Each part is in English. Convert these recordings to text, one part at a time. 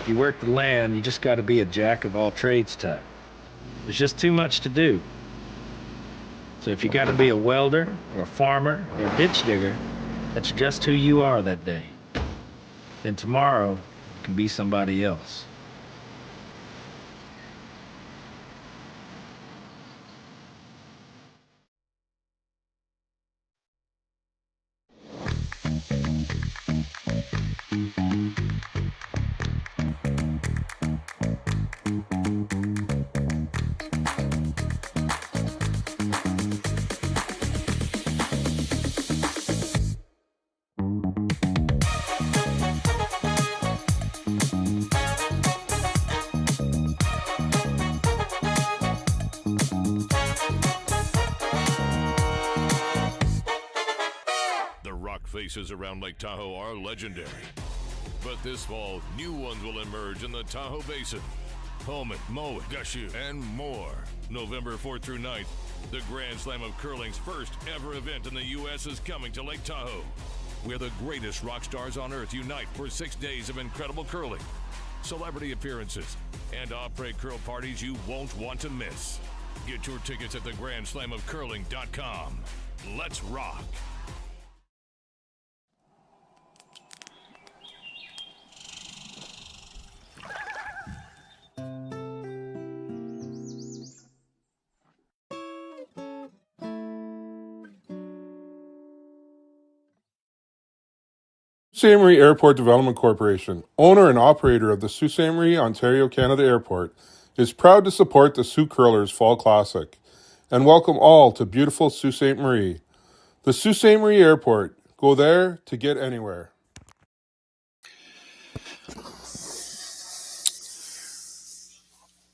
If you work the land, you just got to be a jack of all trades type. There's just too much to do. So if you got to be a welder or a farmer or a ditch digger, that's just who you are that day. Then tomorrow you can be somebody else. Faces around Lake Tahoe are legendary. But this fall, new ones will emerge in the Tahoe Basin. Homan, Mowat, Gushu, and more. November 4th through 9th, the Grand Slam of Curling's first ever event in the U.S. is coming to Lake Tahoe, where the greatest rock stars on earth unite for 6 days of incredible curling, celebrity appearances, and après curl parties you won't want to miss. Get your tickets at thegrandslamofcurling.com. Let's rock. Ste.Marie Airport Development Corporation, owner and operator of the Ste.Marie, Ontario, Canada Airport, is proud to support the Sioux Curlers Fall Classic and welcome all to beautiful Sault Ste. Marie. The Sault Ste. Marie Airport. Go there to get anywhere.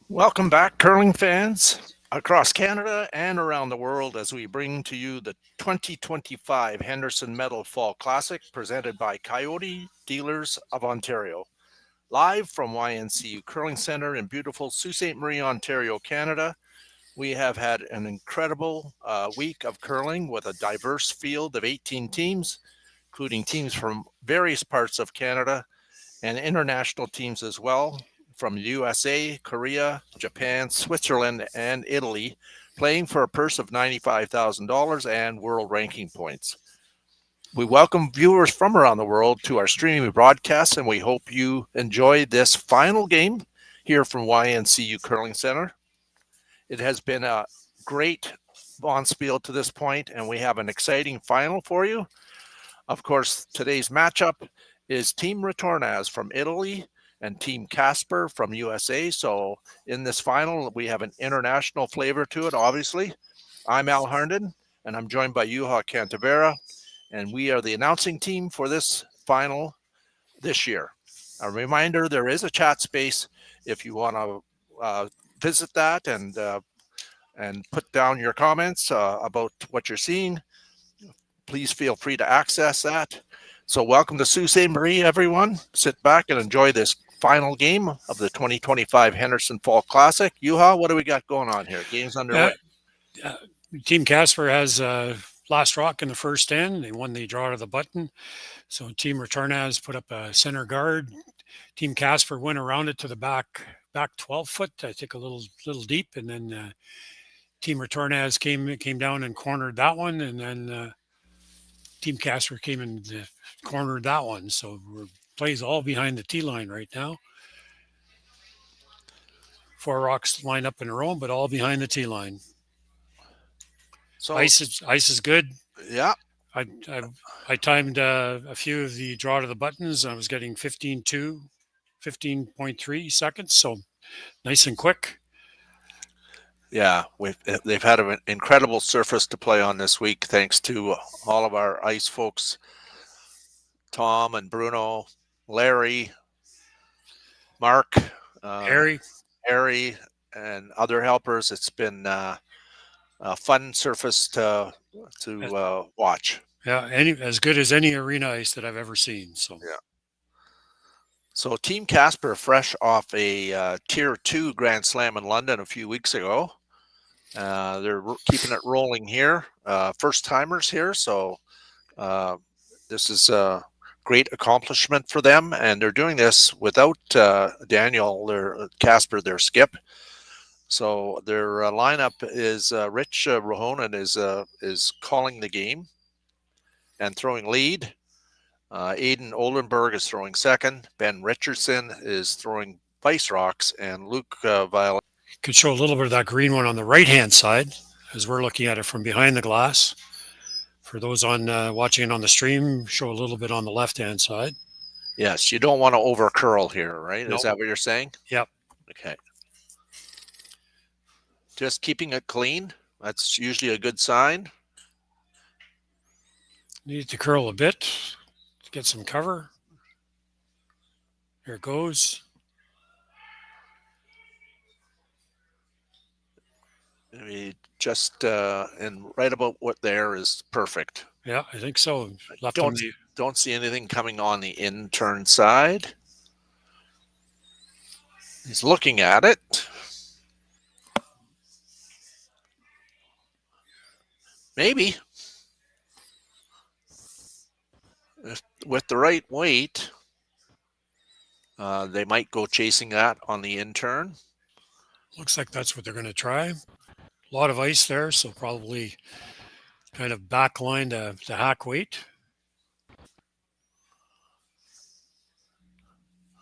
Welcome back, curling fans across Canada and around the world as we bring to you the 2025 Henderson Fall Classic presented by Kioti Dealers of Ontario. Live from YNCU Curling Center in beautiful Sault Ste. Marie, Ontario, Canada. We have had an incredible week of curling with a diverse field of 18 teams, including teams from various parts of Canada and international teams as well, from USA, Korea, Japan, Switzerland, and Italy, playing for a purse of $95,000 and world ranking points. We welcome viewers from around the world to our streaming broadcast, and we hope you enjoy this final game here from YNCU Curling Center. It has been a great bonspiel to this point, and we have an exciting final for you. Of course, today's matchup is Team Retornaz from Italy and Team Casper from USA. So in this final, we have an international flavor to it, obviously. I'm Al Harnden, and I'm joined by Juha Cantavera, and we are the announcing team for this final this year. A reminder, there is a chat space if you want to visit that and put down your comments about what you're seeing. Please feel free to access that. So welcome to Sault Ste. Marie, everyone. Sit back and enjoy this final game of the 2025 Henderson Fall Classic. Juha, what do we got going on here? Game's underway. Team Casper has last rock in the first end. They won the draw to the button. So Team Retornaz put up a center guard. Team Casper went around it to the back 12 foot, I think a little deep. And then Team Retornaz came down and cornered that one. And then Team Casper came and cornered that one. So we're plays all behind the tee line right now. 4 rocks lined up in a row, but all behind the tee line. So ice is good. Yeah. I timed a few of the draw to the buttons. I was getting 15.3 seconds. So nice and quick. Yeah, they've had an incredible surface to play on this week, thanks to all of our ice folks, Tom and Bruno, Larry, Mark, Harry, and other helpers. It's been a fun surface to watch. Yeah, as good as any arena ice that I've ever seen. So yeah. So Team Casper, fresh off a Tier 2 Grand Slam in London a few weeks ago. They're keeping it rolling here. First timers here, so this is great accomplishment for them, and they're doing this without Daniel, their Casper, their skip. So their lineup is Rich Rohonen is calling the game and throwing lead. Aiden Oldenburg is throwing second. Ben Richardson is throwing vice rocks, and Luke Violet. Could show a little bit of that green one on the right-hand side as we're looking at it from behind the glass. For those on watching it on the stream, show a little bit on the left-hand side. Yes, you don't want to over curl here, right? Nope. Is that what you're saying? Yep. Okay. Just keeping it clean. That's usually a good sign. Need to curl a bit to get some cover. Here it goes. Maybe just and right about what there is perfect. Yeah, I think so. Left Don't see anything coming on the in-turn side. He's looking at it. Maybe. With the right weight, they might go chasing that on the in-turn. Looks like that's what they're going to try. A lot of ice there, so probably kind of backline to hack weight.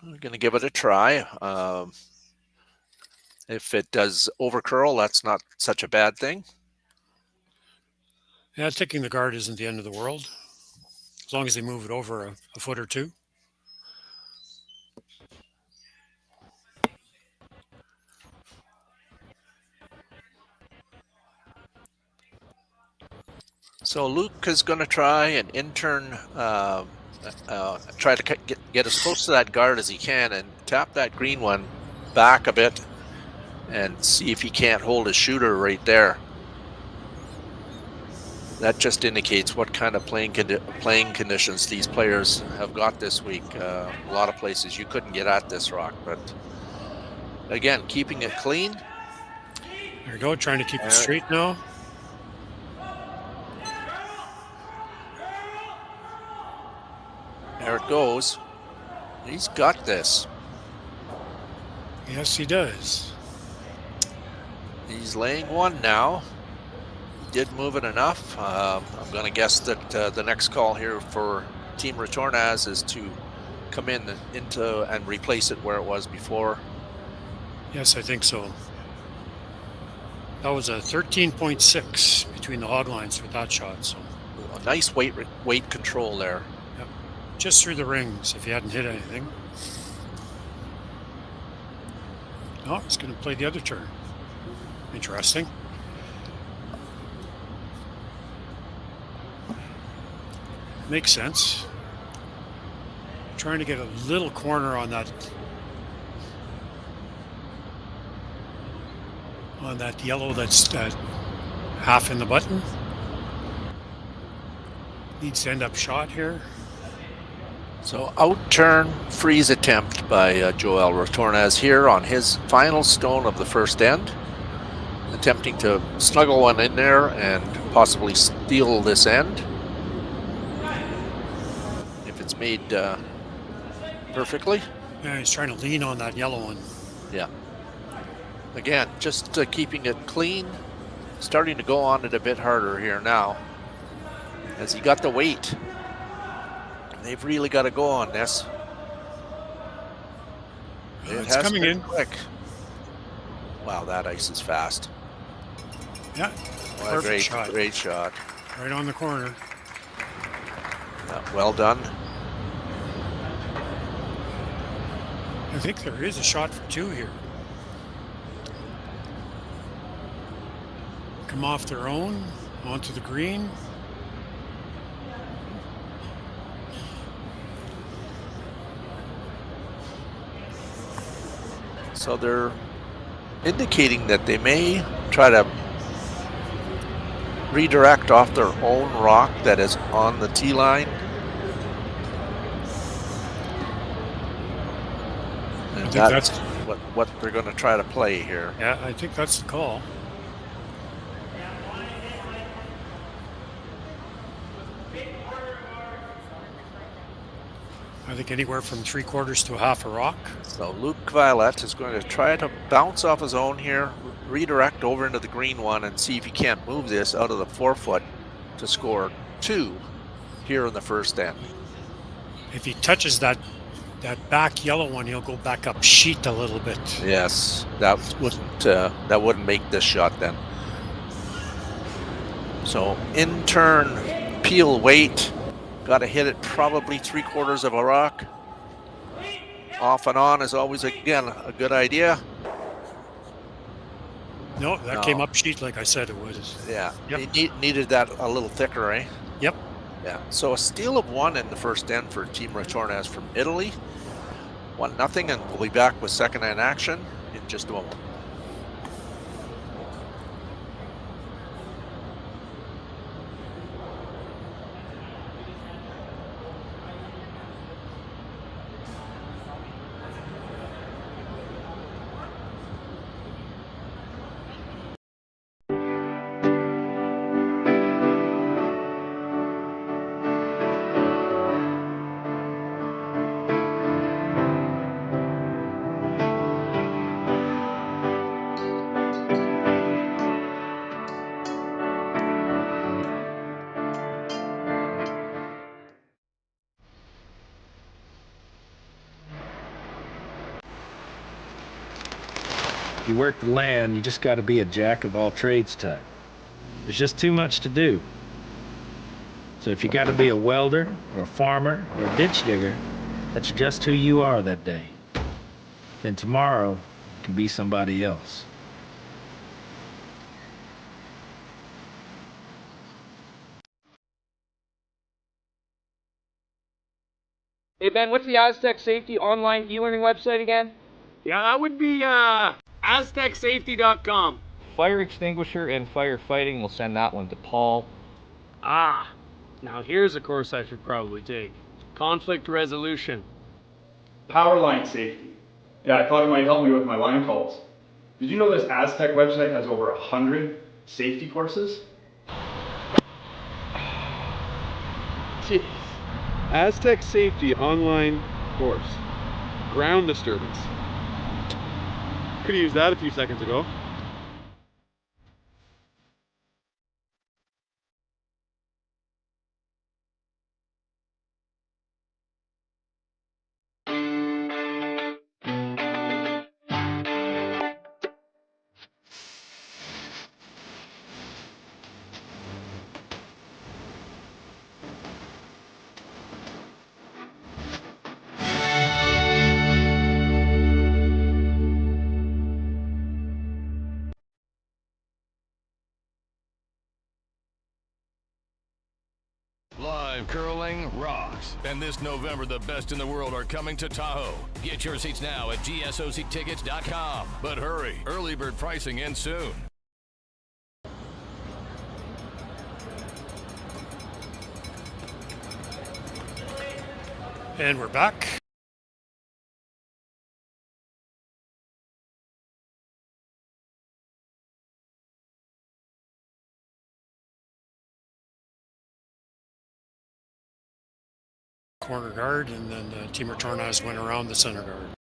I'm going to give it a try. If it does over curl, that's not such a bad thing. Yeah, taking the guard isn't the end of the world, as long as they move it over a foot or two. So Luke is going to try and in-turn, try to get as close to that guard as he can and tap that green one back a bit and see if he can't hold his shooter right there. That just indicates what kind of playing conditions these players have got this week. A lot of places you couldn't get at this rock, but again, keeping it clean. There you go, trying to keep it straight now. There it goes. He's got this. Yes, he does. He's laying one now. Did move it enough. I'm going to guess that the next call here for Team Retornaz is to come into and replace it where it was before. Yes, I think so. That was a 13.6 between the hog lines with that shot. So A nice weight control there. yep. Just through the rings if you hadn't hit anything. Oh, he's going to play the other turn. Interesting. Makes sense. Trying to get a little corner on that yellow that's half in the button. Needs to end up shot here. So out-turn freeze attempt by Joel Retornaz here on his final stone of the first end. Attempting to snuggle one in there and possibly steal this end. If it's made perfectly. Yeah, he's trying to lean on that yellow one. Yeah. Again, just keeping it clean. Starting to go on it a bit harder here now. As he got the weight. They've really got to go on this. It's coming in quick. Wow, that ice is fast. Yeah, What a perfect shot. Great shot. Right on the corner. Yeah, well done. I think there is a shot for two here. Come off their own, onto the green. So they're indicating that they may try to redirect off their own rock that is on the tee line. And I think that's that's what they're going to try to play here. yeah. I think that's the call. I think anywhere from 3/4 to a half a rock. So Luke Violet is going to try to bounce off his own here, redirect over into the green one, and see if he can't move this out of the 4-foot to score 2 here in the first end. If he touches that back yellow one, he'll go back up sheet a little bit. Yes, that wouldn't make this shot then. So in turn, Peel weight, got to hit it probably 3/4 of a rock. Off and on is always, again, a good idea. No, that came up sheet like I said it would. Yeah, Yep. he needed that a little thicker, eh? Yep. Yeah, so a steal of 1 in the first end for Team Retornaz from Italy. 1-0, and we'll be back with second end action in just a moment. If you work the land, you just got to be a jack of all trades type. There's just too much to do. So if you got to be a welder or a farmer or a ditch digger, that's just who you are that day. Then tomorrow you can be somebody else. Hey Ben, what's the Aztec Safety online e-learning website again? Yeah, that would be aztecsafety.com. Fire extinguisher and firefighting, we'll send that one to Paul. Ah, now here's a course I should probably take. Conflict resolution. Power line safety. Yeah, I thought it might help me with my line calls. Did you know this Aztec website has over 100 safety courses? Jeez. Aztec Safety online course. Ground disturbance. Could have used that a few seconds ago. Live curling rocks. And this November, the best in the world are coming to Tahoe. Get your seats now at gsoctickets.com. But hurry, early bird pricing ends soon. And we're back. Corner guard, and then Team Retornaz went around the center guard.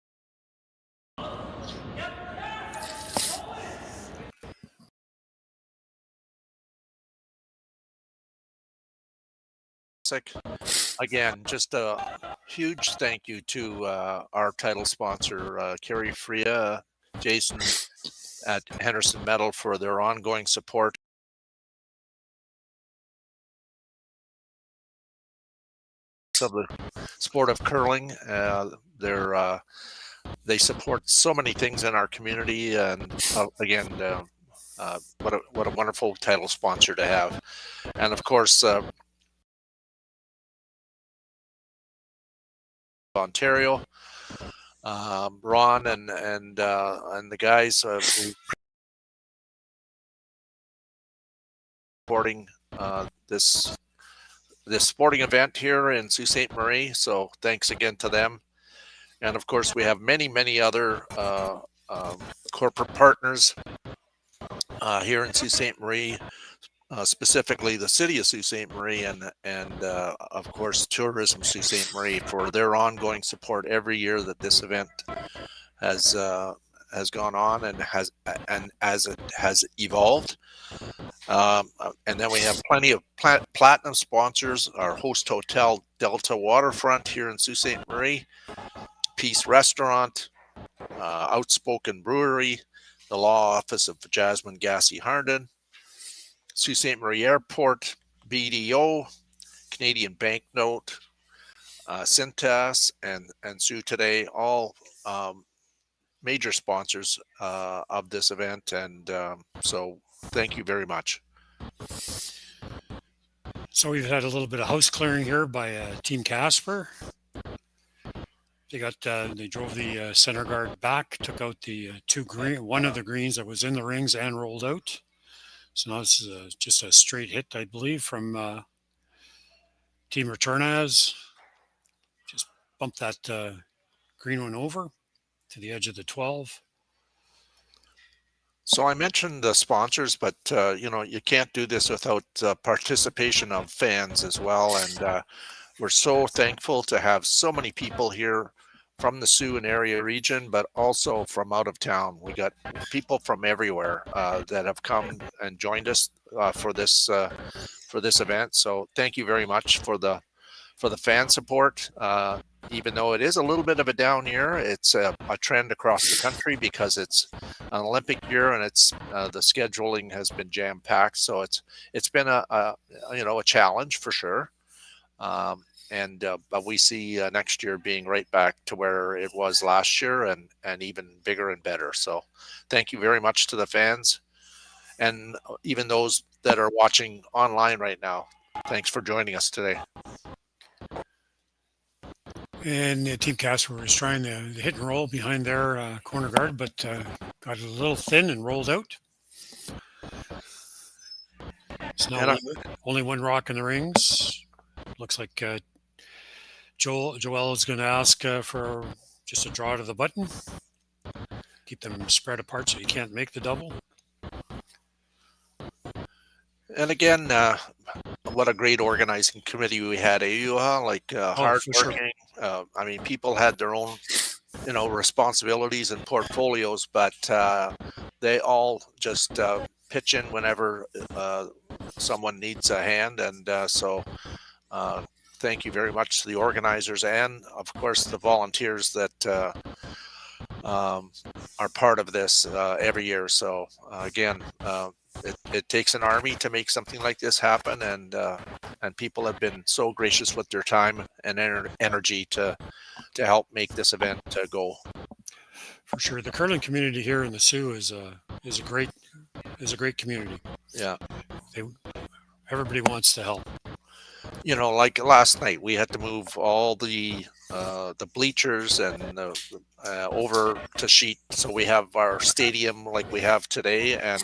Again, just a huge thank you to our title sponsor, Kerry Freya, Jason at Henderson Metal for their ongoing support. Of the sport of curling. They support so many things in our community, and again, what a wonderful title sponsor to have. And of course, Ontario, Ron and the guys supporting this sporting event here in Sault Ste. Marie. So thanks again to them. And of course, we have many other corporate partners here in Sault Ste. Marie, specifically the city of Sault Ste. Marie and of course Tourism Sault Ste. Marie for their ongoing support every year that this event has gone on and as it has evolved. And then we have plenty of platinum sponsors: our host hotel Delta Waterfront here in Sault Ste. Marie, Peace Restaurant, Outspoken Brewery, the Law Office of Jasmine Gassy Harden, Sault Ste. Marie Airport, BDO, Canadian Banknote, Cintas, and Sioux Today, all major sponsors of this event. And so thank you very much. So we've had a little bit of house clearing here by Team Casper. They drove the center guard back, took out the one of the greens that was in the rings and rolled out. So now this is just a straight hit, I believe, from Team Retornaz. Just bump that green one over to the edge of the 12. So I mentioned the sponsors, but you can't do this without participation of fans as well. And we're so thankful to have so many people here from the Sioux and area region, but also from out of town. We got people from everywhere that have come and joined us for this event. So thank you very much for the fan support. Even though it is a little bit of a down year, it's a trend across the country because it's an Olympic year and it's the scheduling has been jam packed. So it's been a challenge for sure. But we see next year being right back to where it was last year and even bigger and better. So thank you very much to the fans and even those that are watching online right now. Thanks for joining us today. And Team Casper was trying to hit and roll behind their corner guard, but got a little thin and rolled out. It's now only one rock in the rings. Looks like Joel is going to ask for just a draw to the button. Keep them spread apart so you can't make the double. And again, what a great organizing committee we had. Hardworking. Sure. People had their own, responsibilities and portfolios, but they all just pitch in whenever someone needs a hand. And so thank you very much to the organizers and, of course, the volunteers that are part of this every year. So again, it takes an army to make something like this happen, and people have been so gracious with their time and energy to help make this event go. For sure, the curling community here in the Sioux is a great community. Yeah, everybody wants to help. Like last night, we had to move all the bleachers and over to sheet, so we have our stadium like we have today. And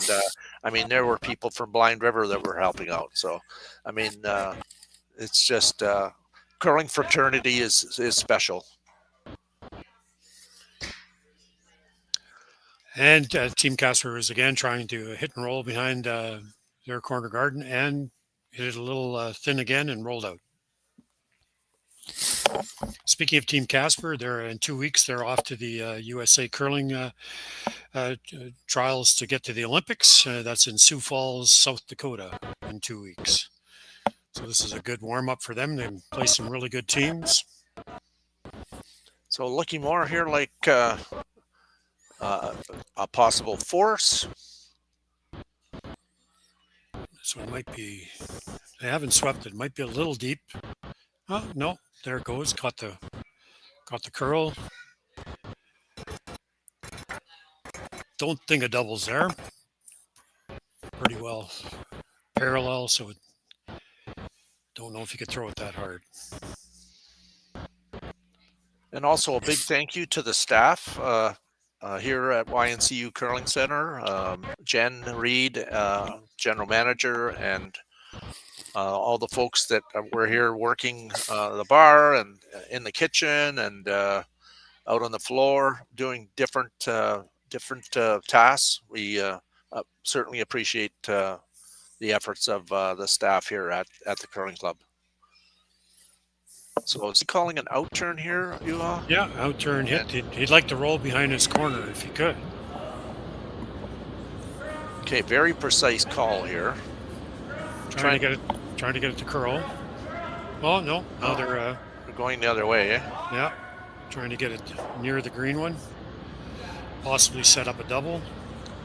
there were people from Blind River that were helping out. So, it's just curling fraternity is special. And Team Casper is again trying to hit and roll behind their corner guard and hit it a little thin again and rolled out. Speaking of Team Casper, they're in 2 weeks. They're off to the USA curling trials to get to the Olympics. That's in Sioux Falls, South Dakota, in 2 weeks. So this is a good warm-up for them. They play some really good teams. So looking more here like a possible force. So it might be, they haven't swept it. It might be a little deep. Oh, no, there it goes. Caught the curl. Don't think a double's there. Pretty well parallel, so don't know if you could throw it that hard. And also a big thank you to the staff here at YNCU Curling Center, Jen Reed, General Manager, and all the folks that were here working the bar and in the kitchen and out on the floor doing different tasks. We certainly appreciate the the efforts of the staff here at the curling club. So is he calling an out turn here, Yuha? Yeah, out turn hit. He'd like to roll behind his corner if he could. Okay, very precise call here. Trying to get it to curl. Oh no, now they're going the other way, eh? Yeah, trying to get it near the green one. Possibly set up a double.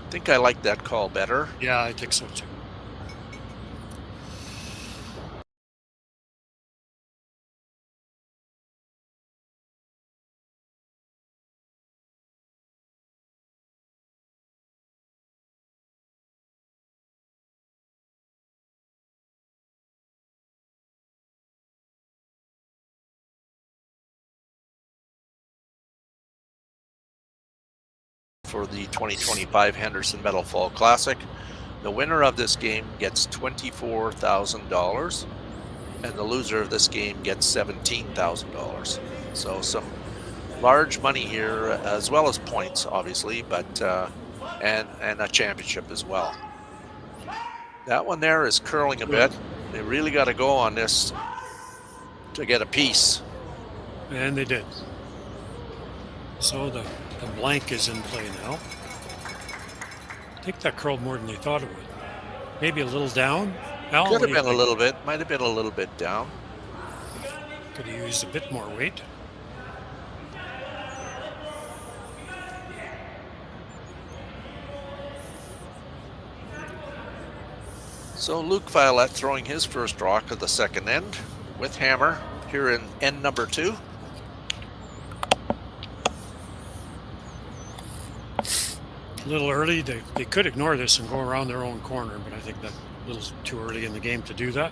I think I like that call better. Yeah, I think so too. For the 2025 Henderson Fall Classic. The winner of this game gets $24,000 and the loser of this game gets $17,000. So some large money here, as well as points, obviously, but and a championship as well. That one there is curling a bit. They really got to go on this to get a piece. And they did. So the blank is in play now. I think that curled more than they thought it would. Maybe a little down. Al, could have been a little bit. Might have been a little bit down. Could have used a bit more weight. So Luke Violette throwing his first rock of the second end with hammer here in end number 2. A little early. They could ignore this and go around their own corner, but I think that's a little too early in the game to do that.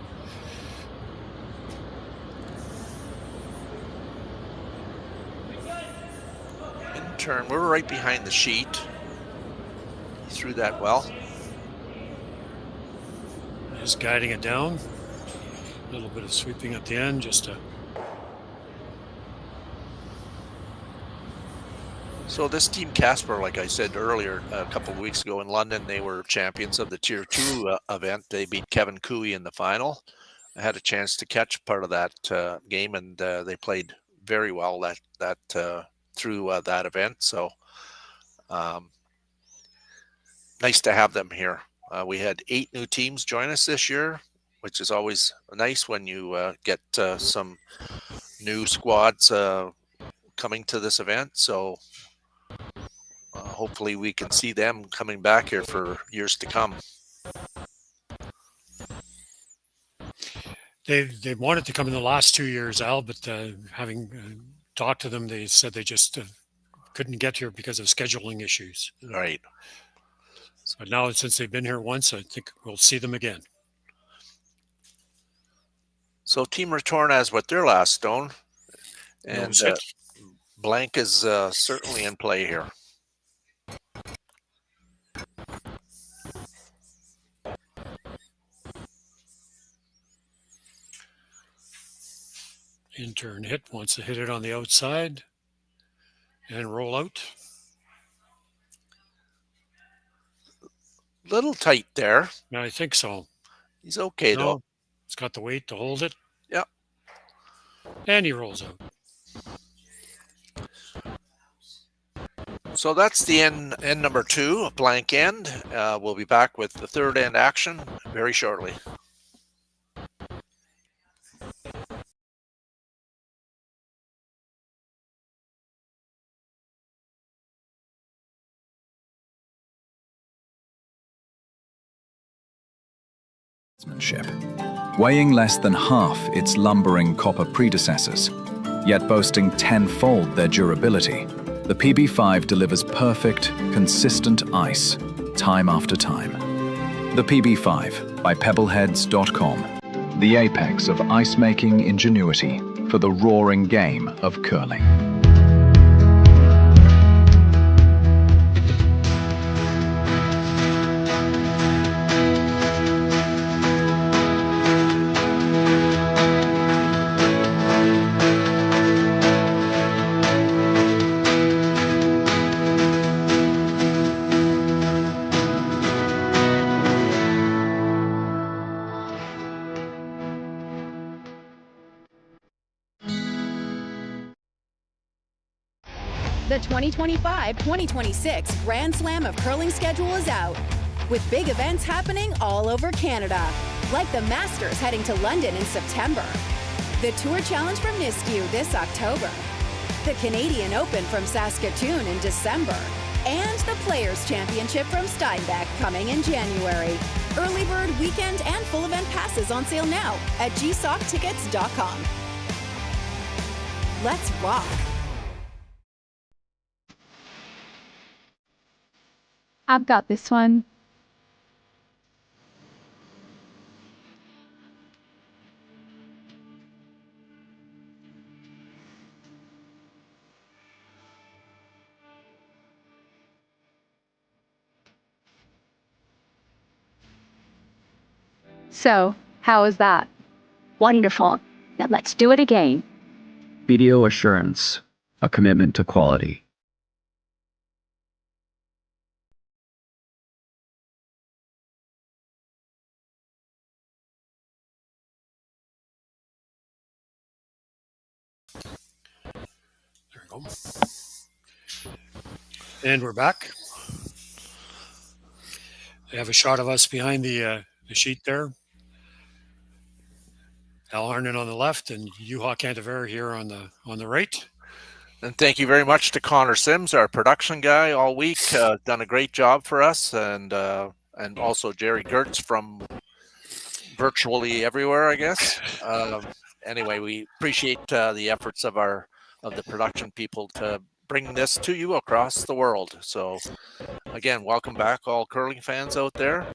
In turn, we're right behind the sheet. He threw that well. Just guiding it down. A little bit of sweeping at the end just to... So this team Casper, like I said earlier, a couple of weeks ago in London, they were champions of the Tier 2 event. They beat Kevin Cooey in the final. I had a chance to catch part of that game, and they played very well through that event. So nice to have them here. We had 8 new teams join us this year, which is always nice when you get some new squads coming to this event. So hopefully we can see them coming back here for years to come. They wanted to come in the last 2 years, Al, but having talked to them, they said they just couldn't get here because of scheduling issues. Right. But now, since they've been here once, I think we'll see them again. So Team Retornaz with their last stone. And blank is certainly in play here. In turn hit, wants to hit it on the outside and roll out. Little tight there. Yeah, I think so. He's okay though. He's got the weight to hold it. Yep. And he rolls out. So that's the end number 2, a blank end. We'll be back with the third end action very shortly. Weighing less than half its lumbering copper predecessors, yet boasting tenfold their durability, the PB5 delivers perfect, consistent ice, time after time. The PB5 by pebbleheads.com, the apex of ice-making ingenuity for the roaring game of curling. The 2025-2026 Grand Slam of Curling schedule is out, with big events happening all over Canada, like the Masters heading to London in September, the Tour Challenge from YNCU this October, the Canadian Open from Saskatoon in December, and the Players' Championship from Steinbach coming in January. Early bird weekend and full event passes on sale now at gsoctickets.com. Let's rock. I've got this one. So, how is that? Wonderful. Now let's do it again. BDO Assurance, a commitment to quality. There we go. And we're back. They have a shot of us behind the sheet there. Al Harnan on the left and Juha Cantaver here on the right. And thank you very much to Connor Sims, our production guy all week. Done a great job for us, and also Jerry Gertz from virtually everywhere, I guess. Anyway, we appreciate the efforts of the production people to bring this to you across the world. So, again, welcome back, all curling fans out there.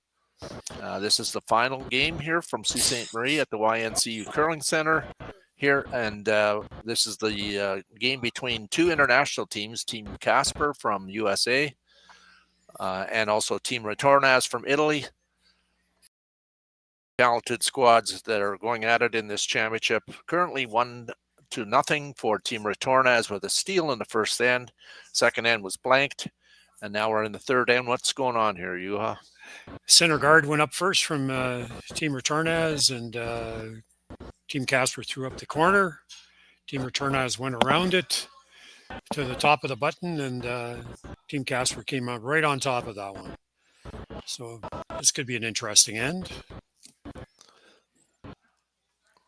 This is the final game here from Sault Ste. Marie at the YNCU Curling Center here, and this is the game between two international teams, Team Casper from USA and also Team Retornaz from Italy. Talented squads that are going at it in this championship. Currently 1-0 for Team Retornaz with a steal in the first end. Second end was blanked, and now we're in the third end. What's going on here, Juha? Center guard went up first from Team Retornaz, and Team Casper threw up the corner. Team Retornaz went around it to the top of the button, and Team Casper came out right on top of that one. So this could be an interesting end.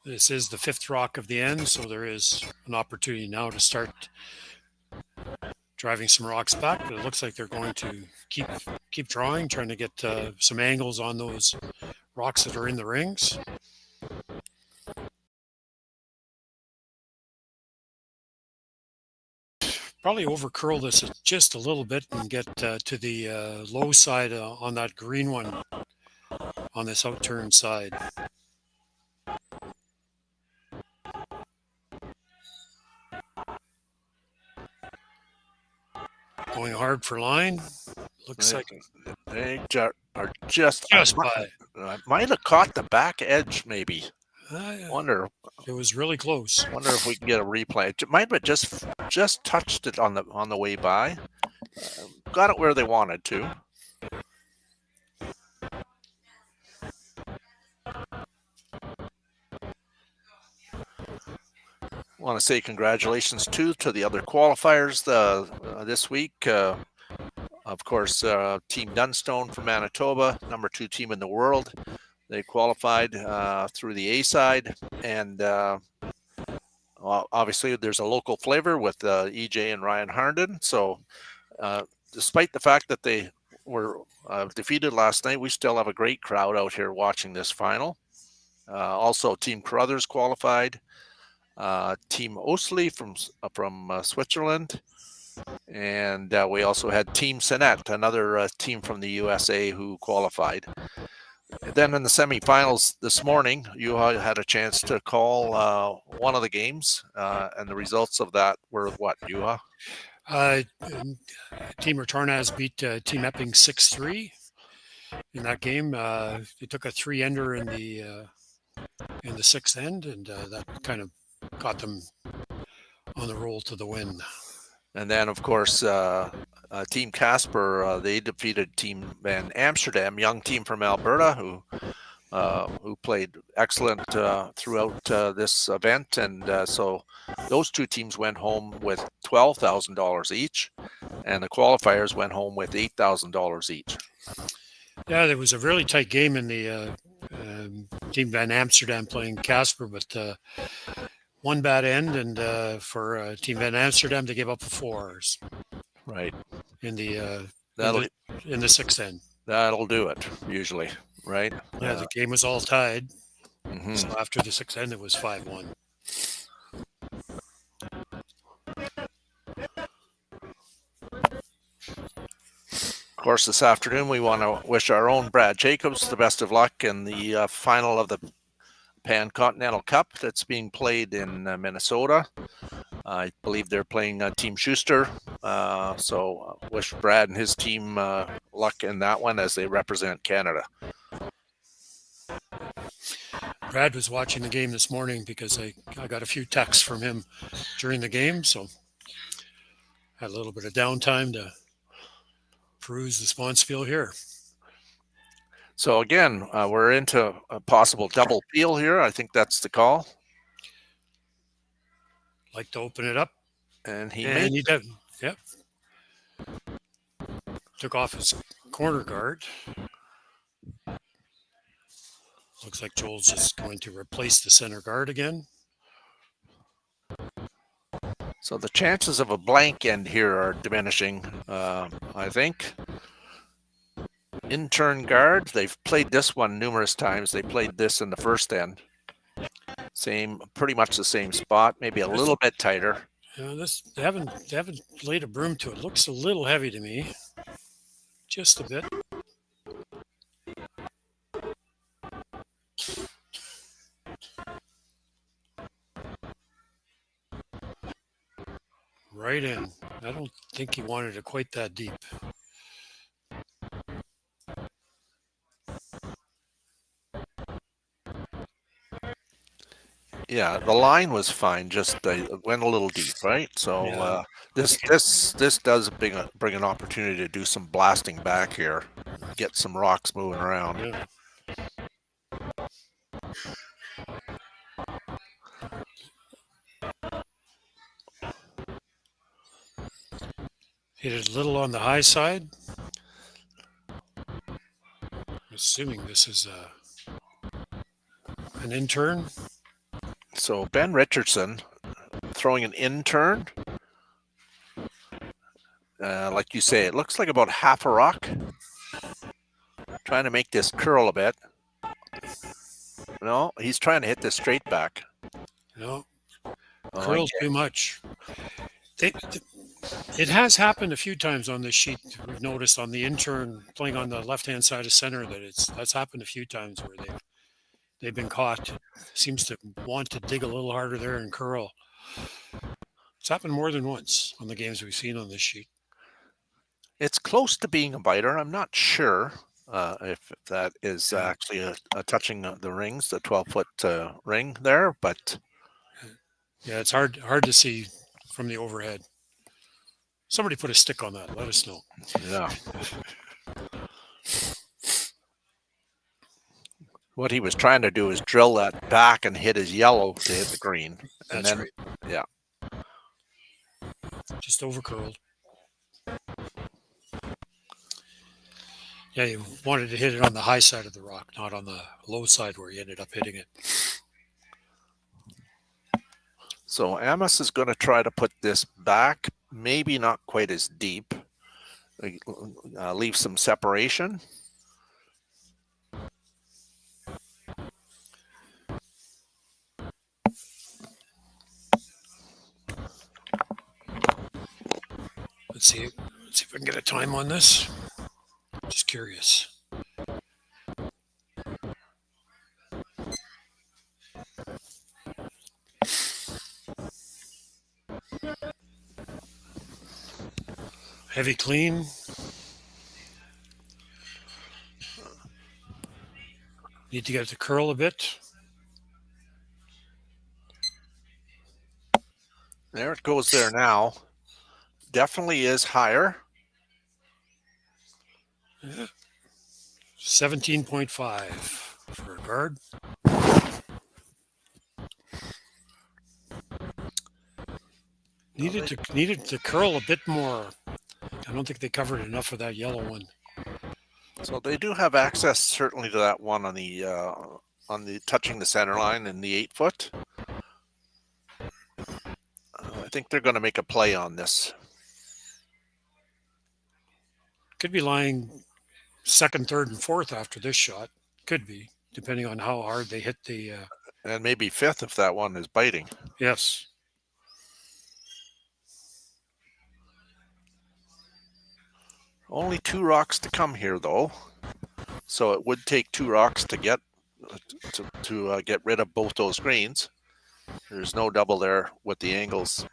This is the fifth rock of the end, so there is an opportunity now to start driving some rocks back, but it looks like they're going to keep drawing, trying to get some angles on those rocks that are in the rings. Probably over curl this just a little bit and get to the low side on that green one on this outturn side. Going hard for line. Looks like they are just by. Might have caught the back edge, maybe. Wonder. It was really close. Wonder if we can get a replay. It might have just touched it on the way by. Got it where they wanted to. I want to say congratulations to the other qualifiers this week. Of course, Team Dunstone from Manitoba, number 2 team in the world. They qualified through the A side, and obviously there's a local flavor with EJ and Ryan Harnden. So despite the fact that they were defeated last night, we still have a great crowd out here watching this final. Also, Team Carruthers qualified. Team Osli from Switzerland, and we also had Team Sinet, another team from the USA who qualified. Then in the semifinals this morning, you had a chance to call one of the games, and the results of that were what, Juha? Team Retornaz beat Team Epping 6-3 in that game. They took a 3-ender in the sixth end, and that kind of got them on the roll to the win. And then, of course, Team Casper, they defeated Team Van Amsterdam, young team from Alberta, who who played excellent throughout this event. And so those two teams went home with $12,000 each, and the qualifiers went home with $8,000 each. Yeah, there was a really tight game in the Team Van Amsterdam playing Casper, but one bad end, and for Team Van Amsterdam, they gave up 4s. Right. In the in the 6th end. That'll do it usually, right? Yeah, the game was all tied. So after the 6th end, it was 5-1. Of course, this afternoon we want to wish our own Brad Jacobs the best of luck in the final of the Pan Continental Cup that's being played in Minnesota. I believe they're playing Team Schuster. So wish Brad and his team luck in that one as they represent Canada. Brad was watching the game this morning because I got a few texts from him during the game. So had a little bit of downtime to peruse the sponsor field here. So again, we're into a possible double peel here. I think that's the call. Like to open it up. And he did. Yep. Took off his corner guard. Looks like Joel's just going to replace the center guard again. So the chances of a blank end here are diminishing, I think. Intern guard, they've played this one numerous times. They played this in the first end. Pretty much the same spot, maybe a little bit tighter. Yeah, they haven't laid a broom to it. Looks a little heavy to me, just a bit. Right in. I don't think he wanted it quite that deep. Yeah, the line was fine. Just went a little deep, right? So Yeah. this does bring an opportunity to do some blasting back here, get some rocks moving around. Yeah. Hit it a little on the high side. Assuming this is an intern. So Ben Richardson throwing an intern. Like you say, it looks like about half a rock. Trying to make this curl a bit. No, he's trying to hit this straight back. No, curled too much. It has happened a few times on this sheet. We've noticed on the intern playing on the left-hand side of center that that's happened a few times where they've been caught. Seems to want to dig a little harder there and curl. It's happened more than once on the games we've seen on this sheet. It's close to being a biter. I'm not sure if that is actually a touching the rings, the 12-foot ring there, but yeah, it's hard to see from the overhead. Somebody put a stick on that. Let us know. Yeah. What he was trying to do is drill that back and hit his yellow to hit the green. And That's then, right. Yeah. Just over curled. Yeah, you wanted to hit it on the high side of the rock, not on the low side where you ended up hitting it. So Amos is going to try to put this back, maybe not quite as deep, leave some separation. Let's see if we can get a time on this. Just curious. Heavy clean. Need to get it to curl a bit. There it goes there now. Definitely is higher. Yeah. 17.5 for Guard. Needed to curl a bit more. I don't think they covered enough of that yellow one. So they do have access certainly to that one on the touching the center line in the 8-foot. I think they're going to make a play on this. Could be lying second, third, and fourth after this shot. Could be, depending on how hard they hit the. And maybe fifth if that one is biting. Yes. Only 2 rocks to come here, though. So it would take 2 rocks to get get rid of both those greens. There's no double there with the angles.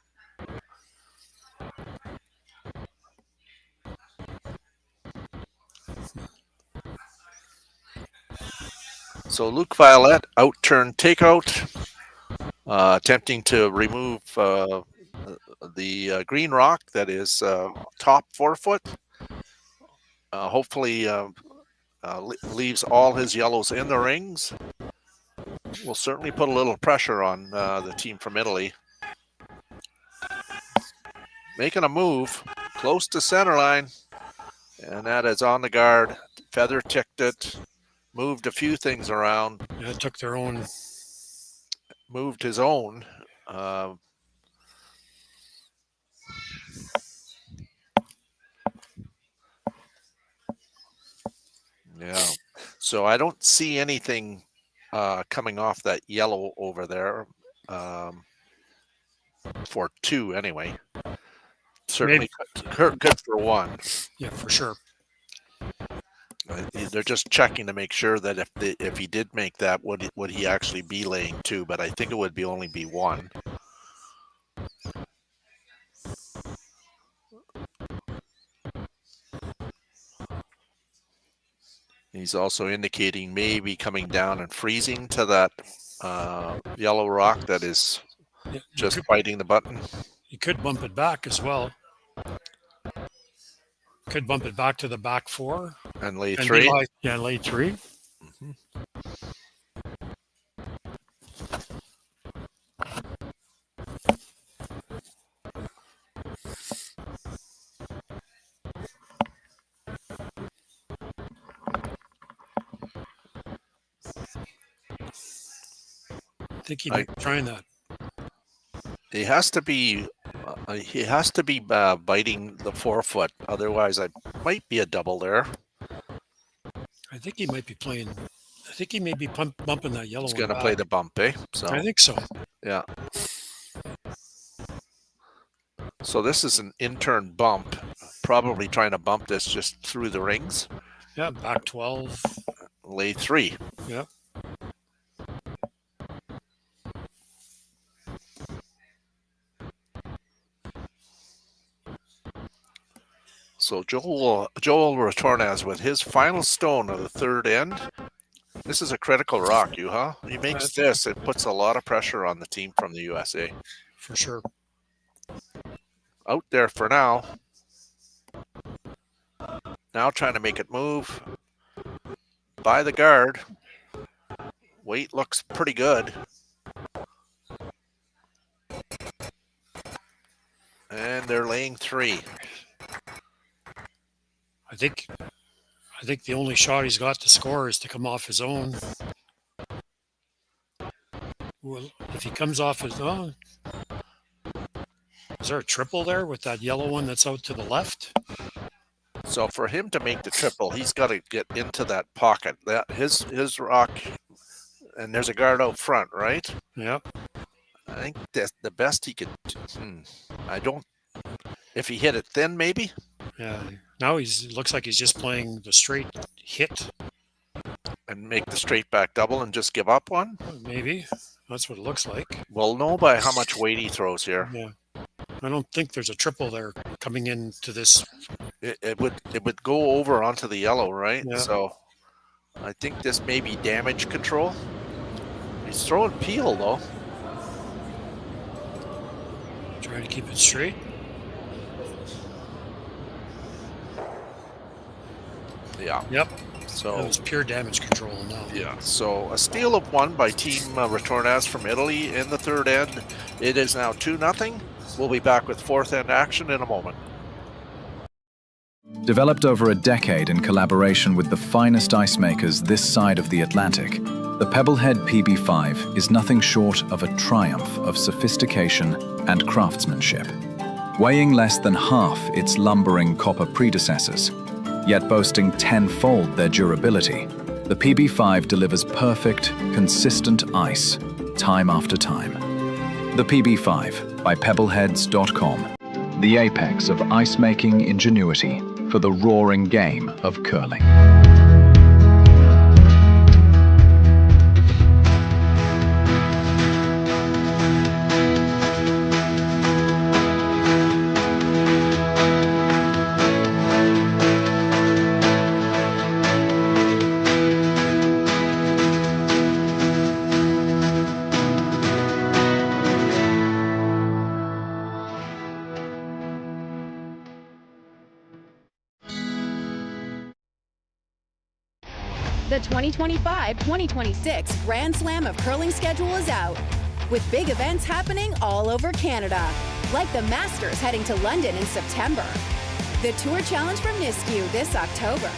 So Luke Violet, out-turn takeout, attempting to remove the green rock that is top 4-foot. Hopefully leaves all his yellows in the rings. Will certainly put a little pressure on the team from Italy. Making a move close to center line, and that is on the guard. Feather ticked it, moved a few things around. Yeah, took their own. Moved his own. Yeah, so I don't see anything coming off that yellow over there for 2 anyway. Certainly good for 1. Yeah, for sure. They're just checking to make sure that if he did make that, would he actually be laying 2? But I think it would only be 1. He's also indicating maybe coming down and freezing to that yellow rock that is just biting the button. You could bump it back as well. Could bump it back to the back 4. And lay 3. Lay 3. Mm-hmm. I think he might be trying that. He has to be biting the 4-foot. Otherwise, I might be a double there. I think he might be playing. I think he may be bumping that yellow. He's going to play the bump, eh? So I think so. Yeah. So this is an in-turn bump. Probably trying to bump this just through the rings. Yeah, back 12. Lay 3. Yeah. So Joel Retornaz with his final stone of the 3rd end. This is a critical rock, huh? He makes this, it puts a lot of pressure on the team from the USA. For sure. Out there for now. Now trying to make it move. By the guard. Weight looks pretty good. And they're laying 3. I think the only shot he's got to score is to come off his own. Well, if he comes off his own, is there a triple there with that yellow one that's out to the left? So for him to make the triple, he's got to get into that pocket. That his rock, and there's a guard out front, right? Yeah. I think that's the best he could. I don't. If he hit it thin, maybe. Yeah. Now looks like he's just playing the straight hit. And make the straight back double and just give up one? Maybe. That's what it looks like. We'll know by how much weight he throws here. Yeah. I don't think there's a triple there coming into this. It would go over onto the yellow, right? Yeah. So I think this may be damage control. He's throwing peel, though. Trying to keep it straight. Yeah. Yep. So it was pure damage control now. Yeah, so a steal of 1 by Team Retornaz from Italy in the third end. It is now 2-0. We'll be back with fourth end action in a moment. Developed over a decade in collaboration with the finest ice makers this side of the Atlantic, the Pebblehead PB5 is nothing short of a triumph of sophistication and craftsmanship. Weighing less than half its lumbering copper predecessors, yet boasting tenfold their durability, the PB5 delivers perfect, consistent ice, time after time. The PB5 by Pebbleheads.com, the apex of ice-making ingenuity for the roaring game of curling. The 2025-2026 Grand Slam of Curling schedule is out, with big events happening all over Canada, like the Masters heading to London in September, the Tour Challenge from YNCU this October,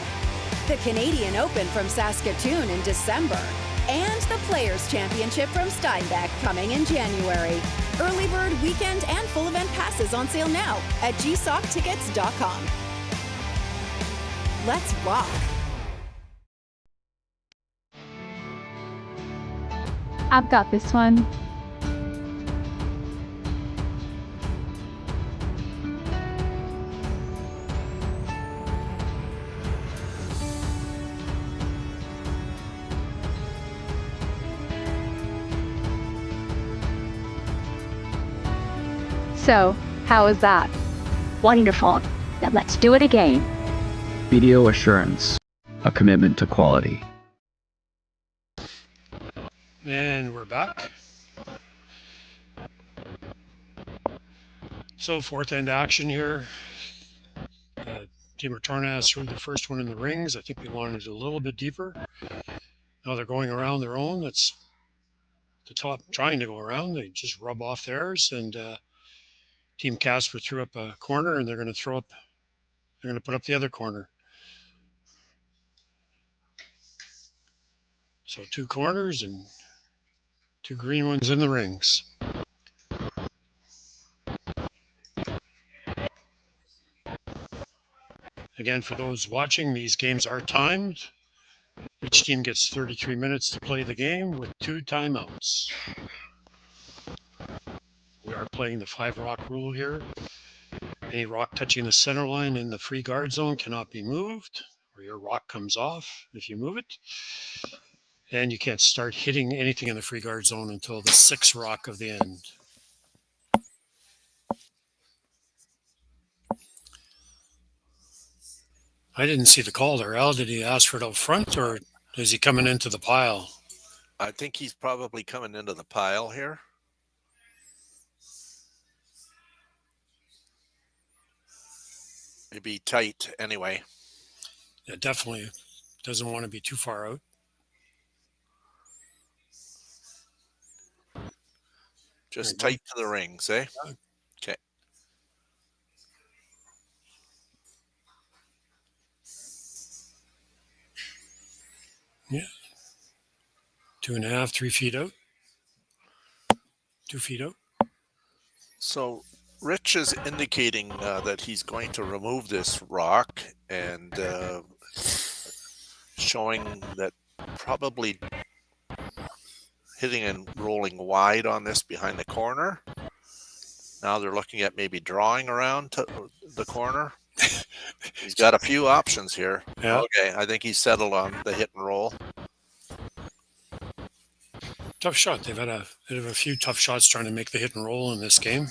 the Canadian Open from Saskatoon in December, and the Players' Championship from Steinbach coming in January. Early bird weekend and full event passes on sale now at gsoctickets.com. Let's rock! I've got this one. So, how was that? Wonderful. Now let's do it again. BDO Assurance, a commitment to quality. And we're back. So fourth end action here. Team Retornaz threw the first one in the rings. I think they wanted it a little bit deeper. Now they're going around their own. That's the top trying to go around. They just rub off theirs, and Team Casper threw up a corner, and they're going to put up the other corner. So 2 corners and 2 green ones in the rings. Again, for those watching, these games are timed. Each team gets 33 minutes to play the game with 2 timeouts. We are playing the 5 rock rule here. Any rock touching the center line in the free guard zone cannot be moved, or your rock comes off if you move it. And you can't start hitting anything in the free guard zone until the 6th rock of the end. I didn't see the call there. Al, did he ask for it out front, or is he coming into the pile? I think he's probably coming into the pile here. It'd be tight anyway. Yeah, definitely doesn't want to be too far out. Just tight to the rings, eh? Okay. Yeah. 2.5, 3 feet out. 2 feet out. So Rich is indicating that he's going to remove this rock and showing that probably hitting and rolling wide on this behind the corner. Now they're looking at maybe drawing around to the corner. He's got a few options here. Yeah. Okay, I think he's settled on the hit and roll. Tough shot. They've had a bit of a few tough shots trying to make the hit and roll in this game.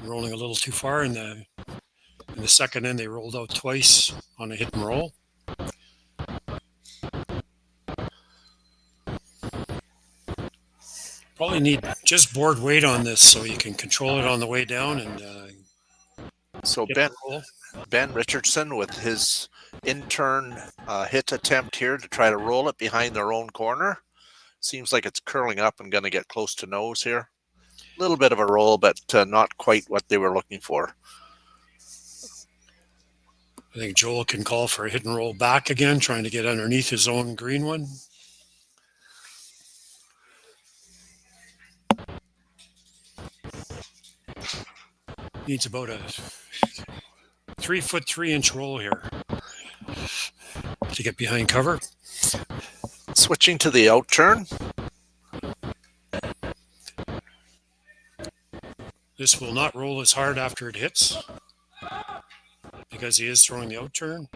Rolling a little too far in the second end. They rolled out twice on a hit and roll. Probably need just board weight on this so you can control it on the way down. And so Ben Richardson with his in-turn hit attempt here to try to roll it behind their own corner. Seems like it's curling up and going to get close to nose here. A little bit of a roll, but not quite what they were looking for. I think Joel can call for a hit and roll back again, trying to get underneath his own green one. Needs about a 3-foot 3-inch roll here to get behind cover. Switching to the out turn. This will not roll as hard after it hits because he is throwing the out turn.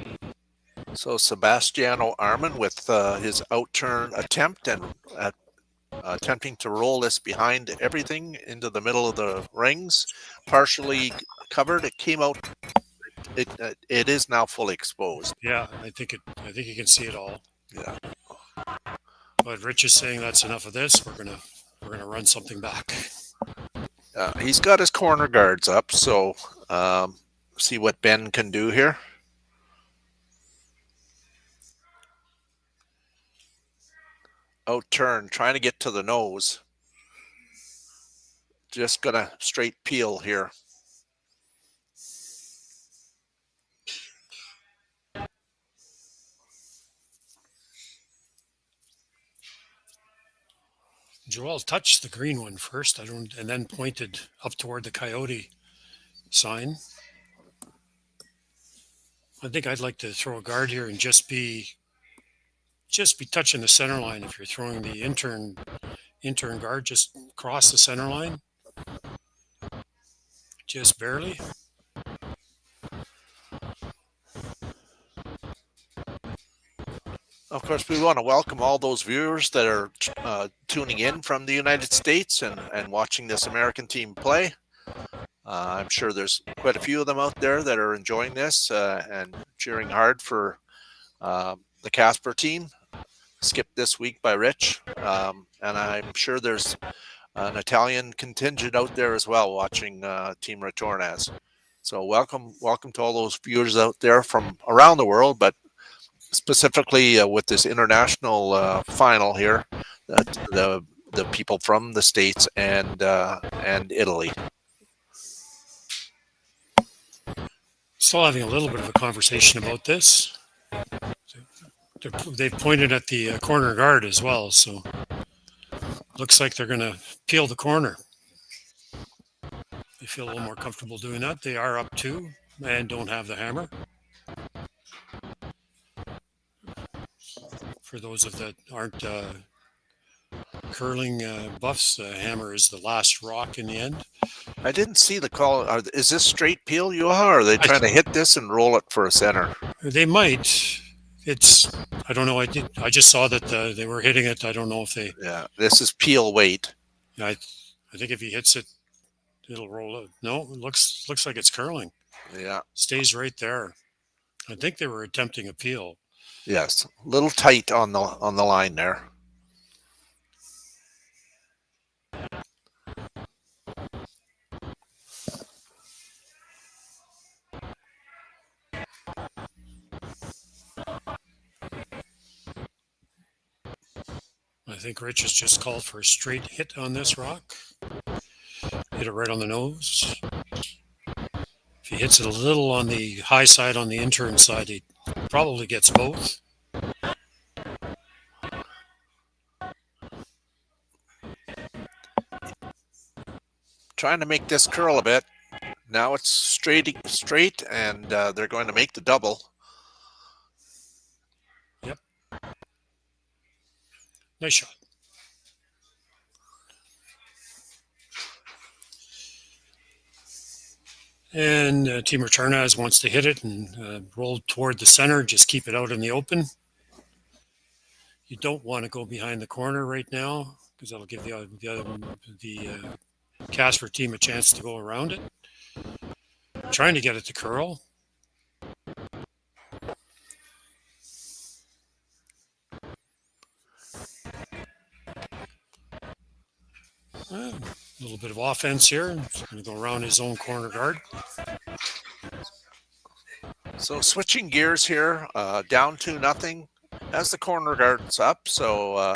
So Sebastiano Arman with his out turn attempt and attempting to roll this behind everything into the middle of the rings, partially covered. It came out. It is now fully exposed. Yeah, I think you can see it all. Yeah. But Rich is saying that's enough of this. We're gonna run something back. He's got his corner guards up, so see what Ben can do here. Out turn, trying to get to the nose. Just gonna straight peel here. Joel touched the green one first, and then pointed up toward the Coyote sign. I think I'd like to throw a guard here and just be touching the center line. If you're throwing the intern guard, just cross the center line, just barely. Of course, we want to welcome all those viewers that are tuning in from the United States and watching this American team play. I'm sure there's quite a few of them out there that are enjoying this and cheering hard for the Casper team. Skipped this week by Rich. And I'm sure there's an Italian contingent out there as well watching Team Retornaz. So welcome to all those viewers out there from around the world, but specifically with this international final here, the people from the States and Italy. Still having a little bit of a conversation about this. They've pointed at the corner guard as well, so looks like they're going to peel the corner. They feel a little more comfortable doing that. They are up 2 and don't have the hammer. For those of that aren't curling buffs, the hammer is the last rock in the end. I didn't see the call. Is this straight peel, Juha, or are they trying to hit this and roll it for a center? They might. I don't know. I just saw that they were hitting it. I don't know if they. Yeah, this is peel weight. I think if he hits it, it'll roll out. No, it looks like it's curling. Yeah, stays right there. I think they were attempting a peel. Yes, a little tight on the line there. I think Rich has just called for a straight hit on this rock. Hit it right on the nose. If he hits it a little on the high side, on the intern side, he probably gets both. Trying to make this curl a bit. Now it's straight, and they're going to make the double. Yep. Nice shot. And Team Retornaz wants to hit it and roll toward the center. Just keep it out in the open. You don't want to go behind the corner right now because that'll give the Casper team a chance to go around it. Trying to get it to curl. A little bit of offense here. He's going to go around his own corner guard. So switching gears here, down 2-0 as the corner guard's up. So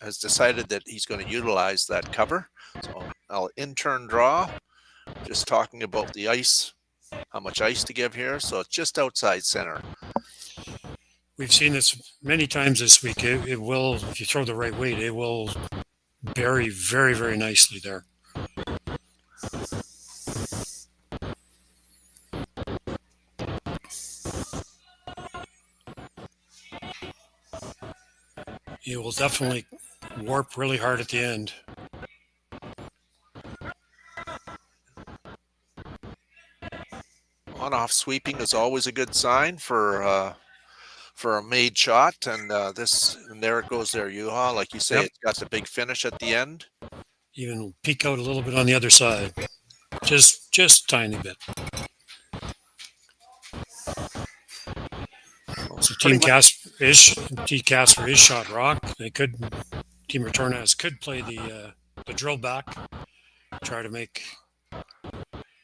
has decided that he's going to utilize that cover. So I'll in-turn draw, just talking about the ice, how much ice to give here. So it's just outside center. We've seen this many times this week. It will, if you throw the right weight, it will bury very, very nicely there. It will definitely warp really hard at the end. On-off sweeping is always a good sign for a made shot, and there it goes there, Yuha. Like you say, Yep. It's got the big finish at the end. Even peek out a little bit on the other side, just tiny bit. So Team Casper is shot rock. Team Retornaz could play the drill back, try to make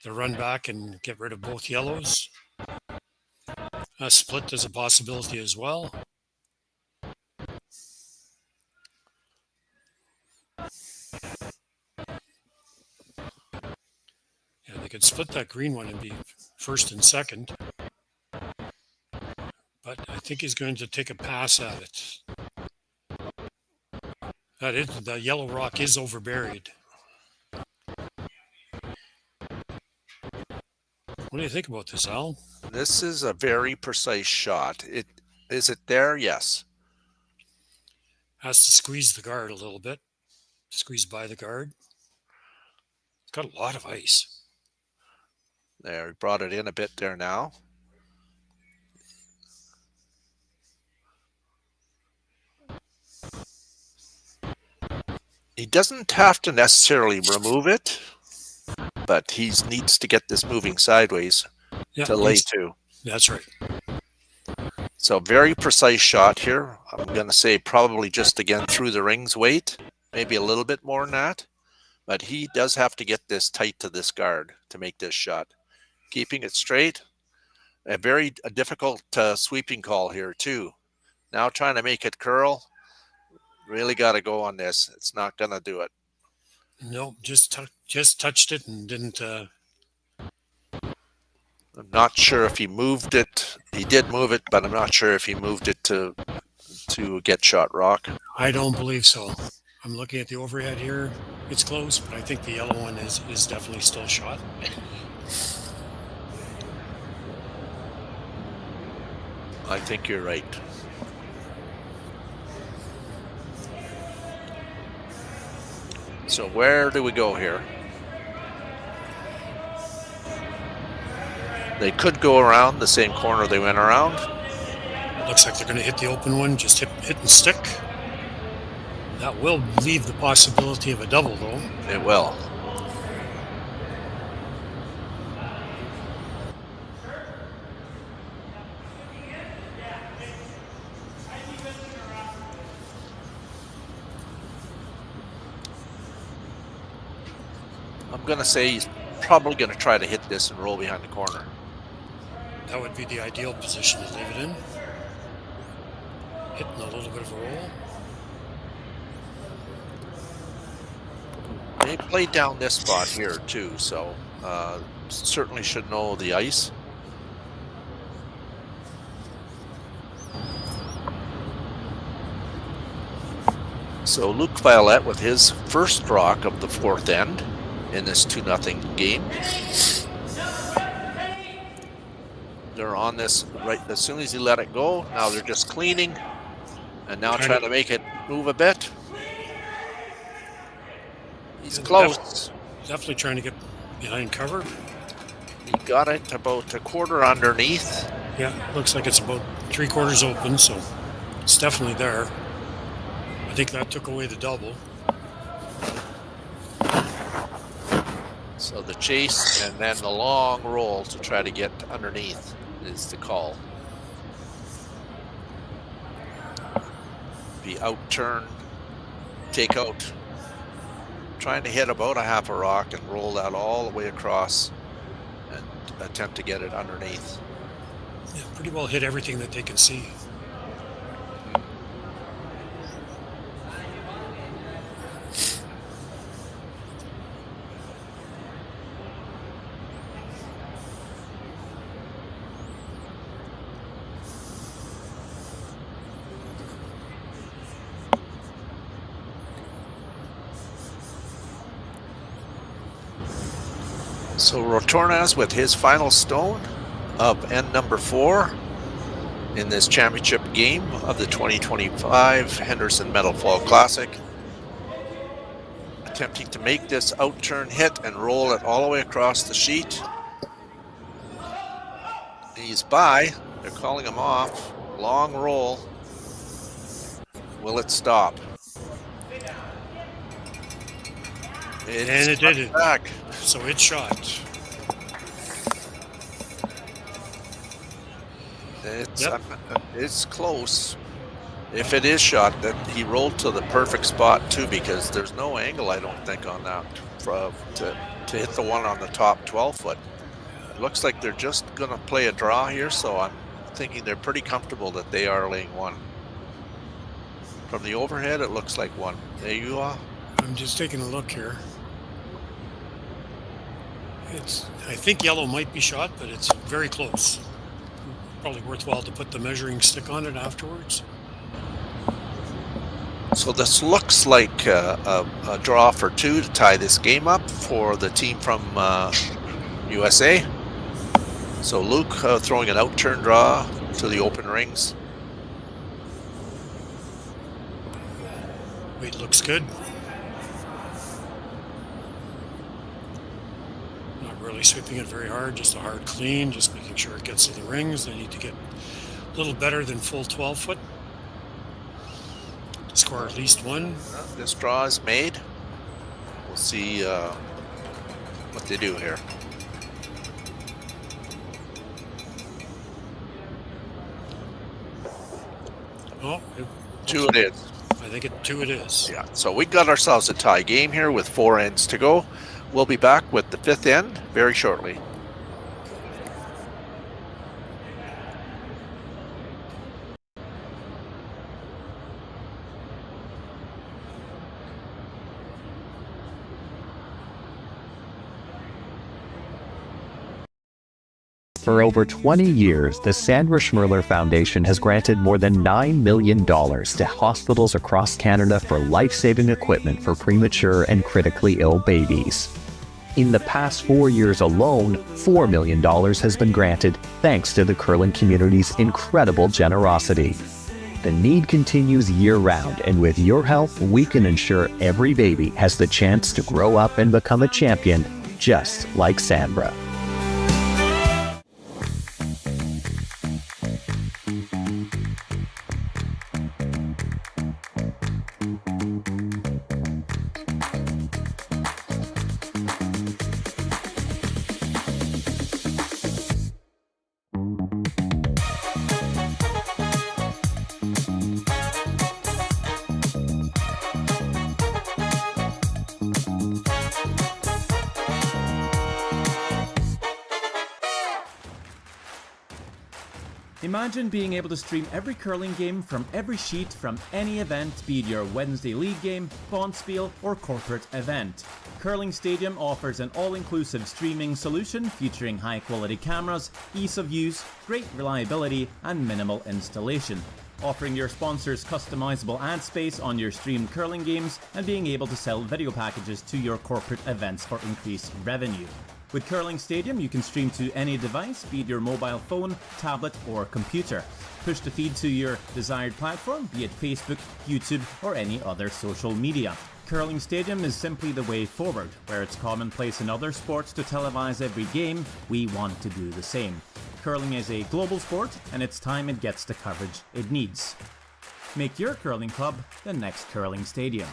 the run back and get rid of both yellows. A split is a possibility as well. Yeah, they could split that green one and be first and second. But I think he's going to take a pass at it. The yellow rock is overburied. What do you think about this, Al? This is a very precise shot. Is it there? Yes. Has to squeeze the guard a little bit. Squeeze by the guard. It's got a lot of ice. There, he brought it in a bit there now. He doesn't have to necessarily remove it, but he needs to get this moving sideways to lay two. That's right. So very precise shot here. I'm going to say probably just again through the rings weight, maybe a little bit more than that. But he does have to get this tight to this guard to make this shot. Keeping it straight. A very difficult sweeping call here too. Now trying to make it curl. Really got to go on this. It's not going to do it. No, just touched it and didn't. I'm not sure if he moved it. He did move it, but I'm not sure if he moved it to get shot rock. I don't believe so. I'm looking at the overhead here. It's close, but I think the yellow one is definitely still shot. I think you're right. So where do we go here? They could go around the same corner they went around. Looks like they're going to hit the open one, just hit and stick. That will leave the possibility of a double, though. It will. I'm going to say he's probably going to try to hit this and roll behind the corner. That would be the ideal position to leave it in. Hitting a little bit of a roll. They played down this spot here too, so certainly should know the ice. So Luke Violette with his first rock of the fourth end in this 2-0 game. They're on this right as soon as he let it go. Now they're just cleaning and now trying to make it move a bit. He's close. Definitely trying to get behind cover. He got it about a quarter underneath. Yeah, looks like it's about 3/4 open, so it's definitely there. I think that took away the double. So the chase and then the long roll to try to get underneath is the call. The out turn, take out. Trying to hit about a half a rock and roll that all the way across and attempt to get it underneath. Yeah, pretty well hit everything that they can see. So Retornaz with his final stone of end number 4 in this championship game of the 2025 Henderson Fall Classic. Attempting to make this outturn hit and roll it all the way across the sheet. He's by. They're calling him off. Long roll. Will it stop? And it did it. Back. So it shot. It's close. If it is shot, that he rolled to the perfect spot too, because there's no angle, I don't think, on that to hit the one on the top 12 foot. It looks like they're just going to play a draw here, so I'm thinking they're pretty comfortable that they are laying 1. From the overhead, it looks like 1. There you are. I'm just taking a look here. I think yellow might be shot, but it's very close. Probably worthwhile to put the measuring stick on it afterwards. So this looks like a draw for 2 to tie this game up for the team from USA. So Luke throwing an outturn draw to the open rings. Weight looks good. Not really sweeping it very hard, just a hard clean, just making sure it gets to the rings. They need to get a little better than full 12 foot. Score at least 1. This draw is made. We'll see what they do here. Oh, 2 it is. I think 2 it is. Yeah, so we got ourselves a tie game here with 4 ends to go. We'll be back with the 5th end very shortly. For over 20 years, the Sandra Schmirler Foundation has granted more than $9 million to hospitals across Canada for life-saving equipment for premature and critically ill babies. In the past 4 years alone, $4 million has been granted thanks to the curling community's incredible generosity. The need continues year-round, and with your help, we can ensure every baby has the chance to grow up and become a champion, just like Sandra. Imagine being able to stream every curling game from every sheet from any event, be it your Wednesday league game, bonspiel, or corporate event. Curling Stadium offers an all-inclusive streaming solution featuring high-quality cameras, ease of use, great reliability, and minimal installation. Offering your sponsors customizable ad space on your streamed curling games and being able to sell video packages to your corporate events for increased revenue. With Curling Stadium, you can stream to any device, be it your mobile phone, tablet, or computer. Push the feed to your desired platform, be it Facebook, YouTube, or any other social media. Curling Stadium is simply the way forward. Where it's commonplace in other sports to televise every game, we want to do the same. Curling is a global sport, and it's time it gets the coverage it needs. Make your curling club the next Curling Stadium.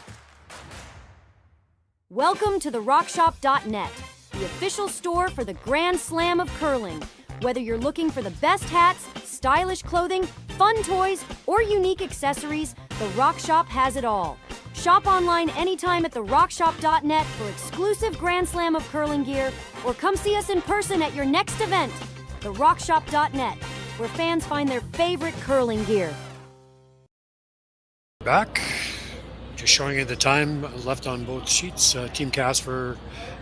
Welcome to the RockShop.net, the official store for the Grand Slam of curling. Whether you're looking for the best hats, stylish clothing, fun toys, or unique accessories, the Rock Shop has it all. Shop online anytime at therockshop.net for exclusive Grand Slam of curling gear, or come see us in person at your next event. TheRockShop.net, where fans find their favorite curling gear. Back, just showing you the time left on both sheets. Team Casper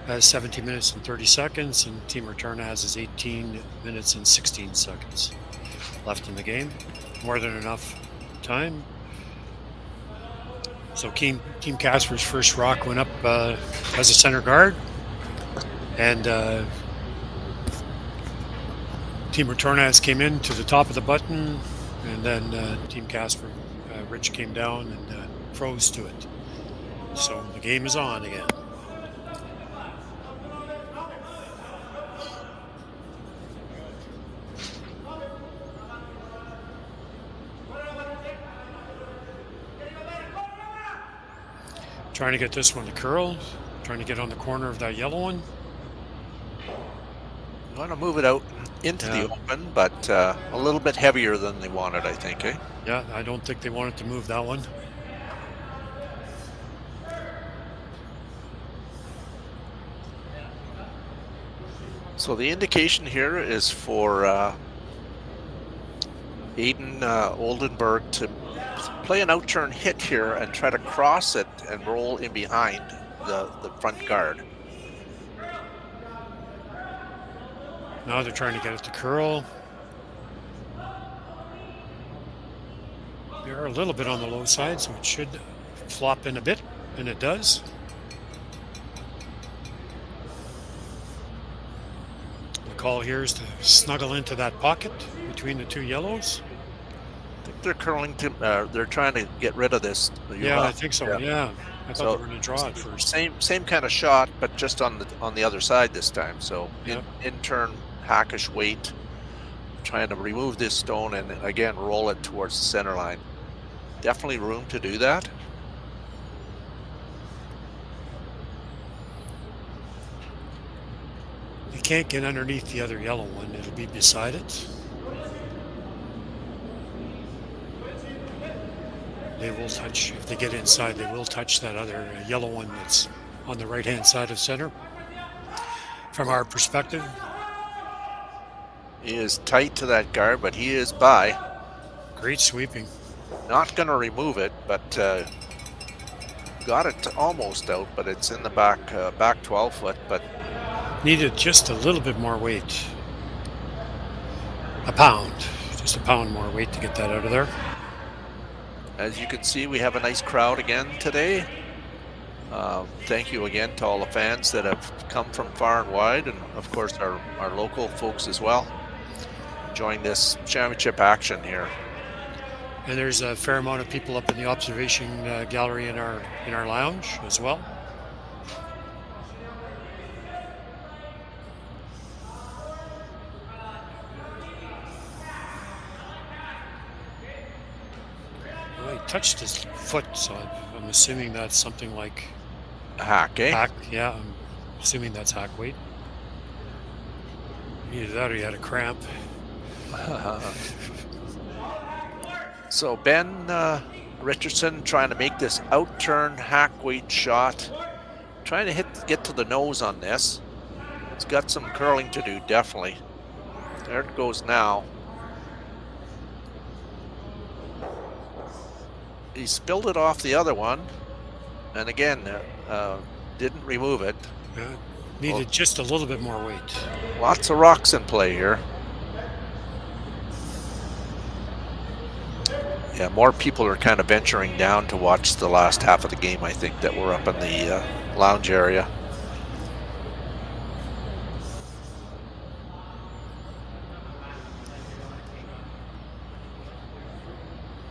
has 17 minutes and 30 seconds, and Team Retornaz is 18 minutes and 16 seconds left in the game. More than enough time. So Team Casper's first rock went up as a center guard, and Team Retornaz came in to the top of the button, and then Team Casper, Rich came down and froze to it. So the game is on again. Trying to get this one to curl, trying to get on the corner of that yellow one. Want to move it out into the open, but a little bit heavier than they wanted, I think, eh? Yeah, I don't think they wanted to move that one. So the indication here is for Aiden Oldenburg to play an out-turn hit here and try to cross it and roll in behind the front guard. Now they're trying to get it to curl. They're a little bit on the low side, so it should flop in a bit, and it does. The call here is to snuggle into that pocket between the two yellows. I think they're curling to, they're trying to get rid of this. Yeah, I think so. Yeah, I thought they were going to draw it first. Same kind of shot, but just on the other side this time. So in turn, hackish weight, trying to remove this stone and again roll it towards the center line. Definitely room to do that. You can't get underneath the other yellow one. It'll be beside it. They will touch, if they get inside, they will touch that other yellow one that's on the right-hand side of center. From our perspective. He is tight to that guard, but he is by. Great sweeping. Not going to remove it, but got it almost out, but it's in the back 12 foot, but needed just a little bit more weight. A pound, just a pound more weight to get that out of there. As you can see, we have a nice crowd again today. Thank you again to all the fans that have come from far and wide, and of course our local folks as well, enjoying this championship action here. And there's a fair amount of people up in the observation gallery in our lounge as well. Well, he touched his foot, so I'm assuming that's something like hack, eh? Hack, yeah. I'm assuming that's hack weight. Either that or he had a cramp. So Ben Richardson trying to make this out-turn hack weight shot. Trying to get to the nose on this. It's got some curling to do, definitely. There it goes now. He spilled it off the other one. And again, didn't remove it. Needed just a little bit more weight. Lots of rocks in play here. Yeah, more people are kind of venturing down to watch the last half of the game, I think, that were up in the lounge area.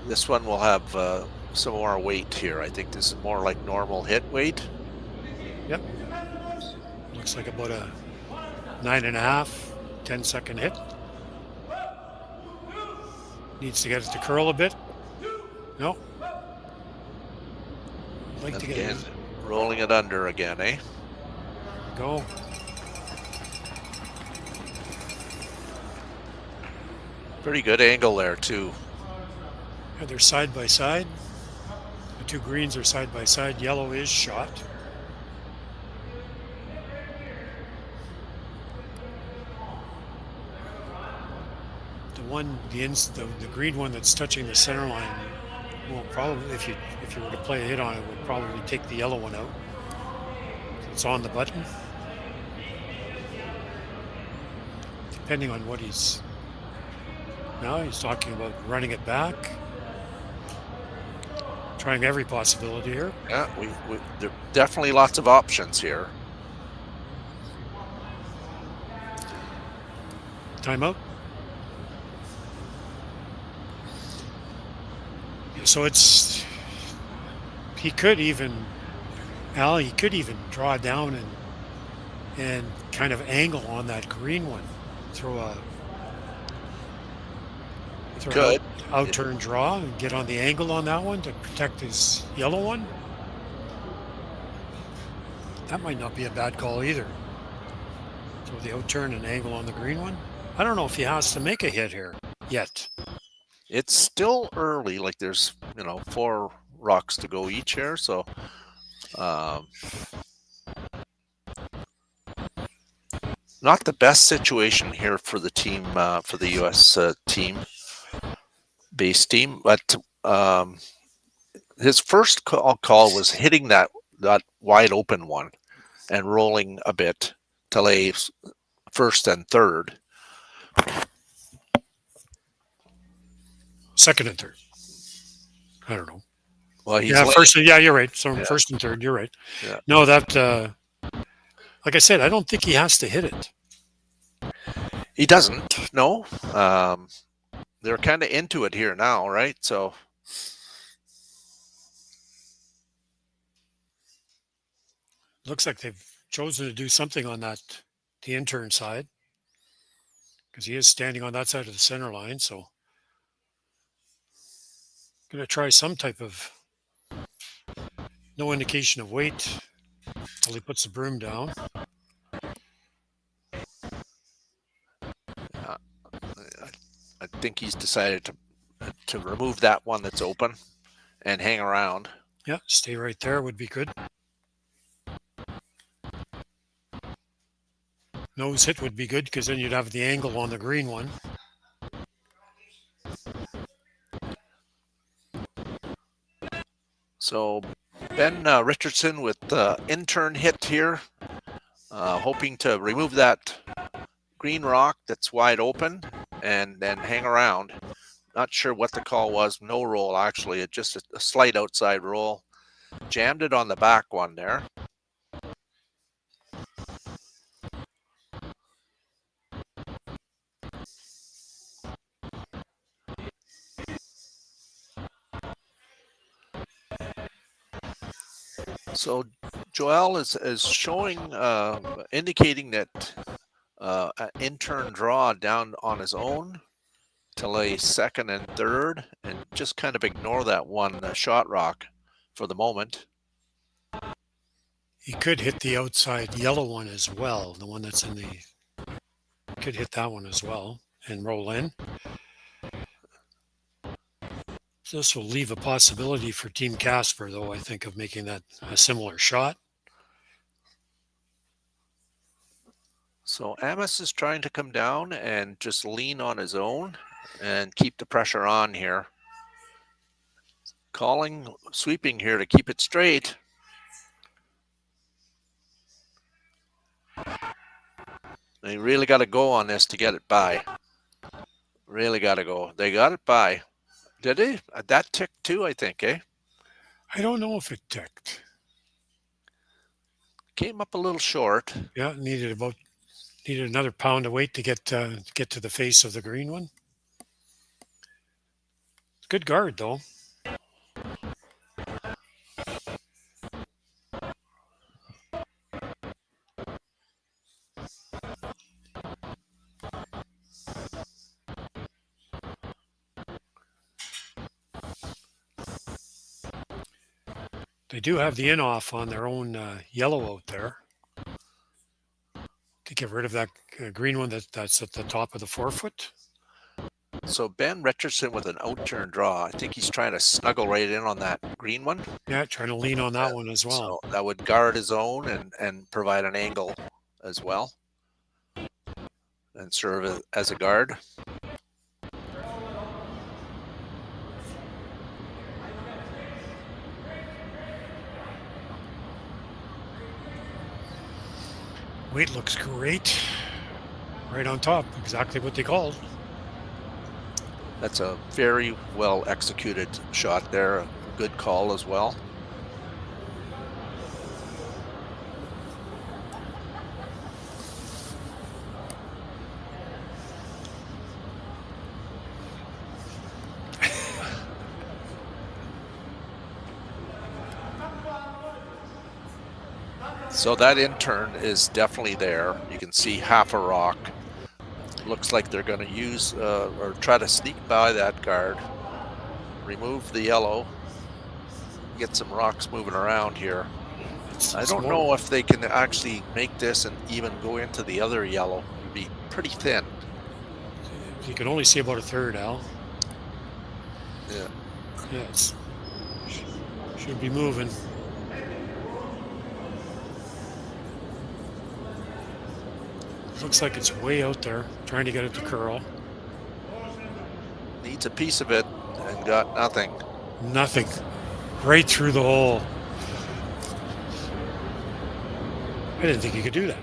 This one will have some more weight here. I think this is more like normal hit weight. Yep. Looks like about a 9.5, 10-second hit. Needs to get it to curl a bit. No. Like and to get again, it. Rolling it under again, eh? Go. Pretty good angle there too. Yeah, they're side by side. The two greens are side by side. Yellow is shot. the green one that's touching the center line will probably, if you were to play a hit on it, would probably take the yellow one out. It's on the button. Depending on what he's talking about running it back. Trying every possibility here. Yeah, there are definitely lots of options here. Timeout. So he could even draw down and kind of angle on that green one. Throw an out-turn draw and get on the angle on that one to protect his yellow one. That might not be a bad call either. Throw the out-turn and angle on the green one. I don't know if he has to make a hit here yet. It's still early, like there's 4 rocks to go each here, so not the best situation here for the team, for the U.S. base team, but his first call was hitting that wide open one and rolling a bit to lay first and third. Second and third. I don't know. Well, first. Yeah, you're right. So first and third, you're right. Yeah. No, that. Like I said, I don't think he has to hit it. He doesn't. No. They're kind of into it here now, right? So. Looks like they've chosen to do something on the intern side, because he is standing on that side of the center line. So. Going to try some type of no indication of weight until he puts the broom down. I think he's decided to remove that one that's open and hang around. Yeah, stay right there would be good. Nose hit would be good because then you'd have the angle on the green one. So Ben Richardson with the intern hit here, hoping to remove that green rock that's wide open and then hang around. Not sure what the call was. No roll, actually. It's just a slight outside roll. Jammed it on the back one there. So Joel is showing, indicating that an intern draw down on his own to lay second and third, and just kind of ignore that one shot rock for the moment. He could hit the outside yellow one as well, the one that's in the... Could hit that one as well and roll in. This will leave a possibility for Team Casper, though, I think, of making that a similar shot. So Amos is trying to come down and just lean on his own and keep the pressure on here. Calling, sweeping here to keep it straight. They really got to go on this to get it by. Really got to go. They got it by. Did he? That ticked too, I think, eh? I don't know if it ticked. Came up a little short. Yeah, needed another pound of weight to get to the face of the green one. Good guard, though. They do have the in-off on their own yellow out there to get rid of that green one that's at the top of the forefoot. So Ben Richardson with an out-turn draw. I think he's trying to snuggle right in on that green one. Yeah, trying to lean on that one as well. So that would guard his own and provide an angle as well and serve as a guard. Weight looks great. Right on top, exactly what they called. That's a very well executed shot there. A good call as well. So that intern is definitely there. You can see half a rock. Looks like they're going to use or try to sneak by that guard, remove the yellow, get some rocks moving around here. I don't know if they can actually make this and even go into the other yellow. It'd be pretty thin. You can only see about a third, Al. Yeah. Yeah, it's should be moving. Looks like it's way out there, trying to get it to curl. Needs a piece of it and got nothing. Nothing. Right through the hole. I didn't think you could do that.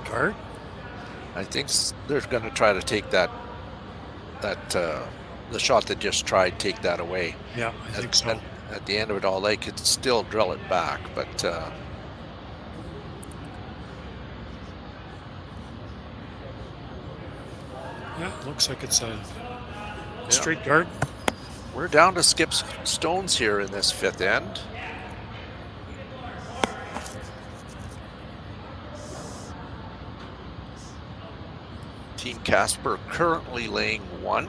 Guard? I think they're going to try to take that the shot they just tried, take that away. Yeah, I think so. At the end of it all, they could still drill it back, but yeah, looks like it's a straight guard. We're down to skip stones here in this fifth end. Team Casper currently laying 1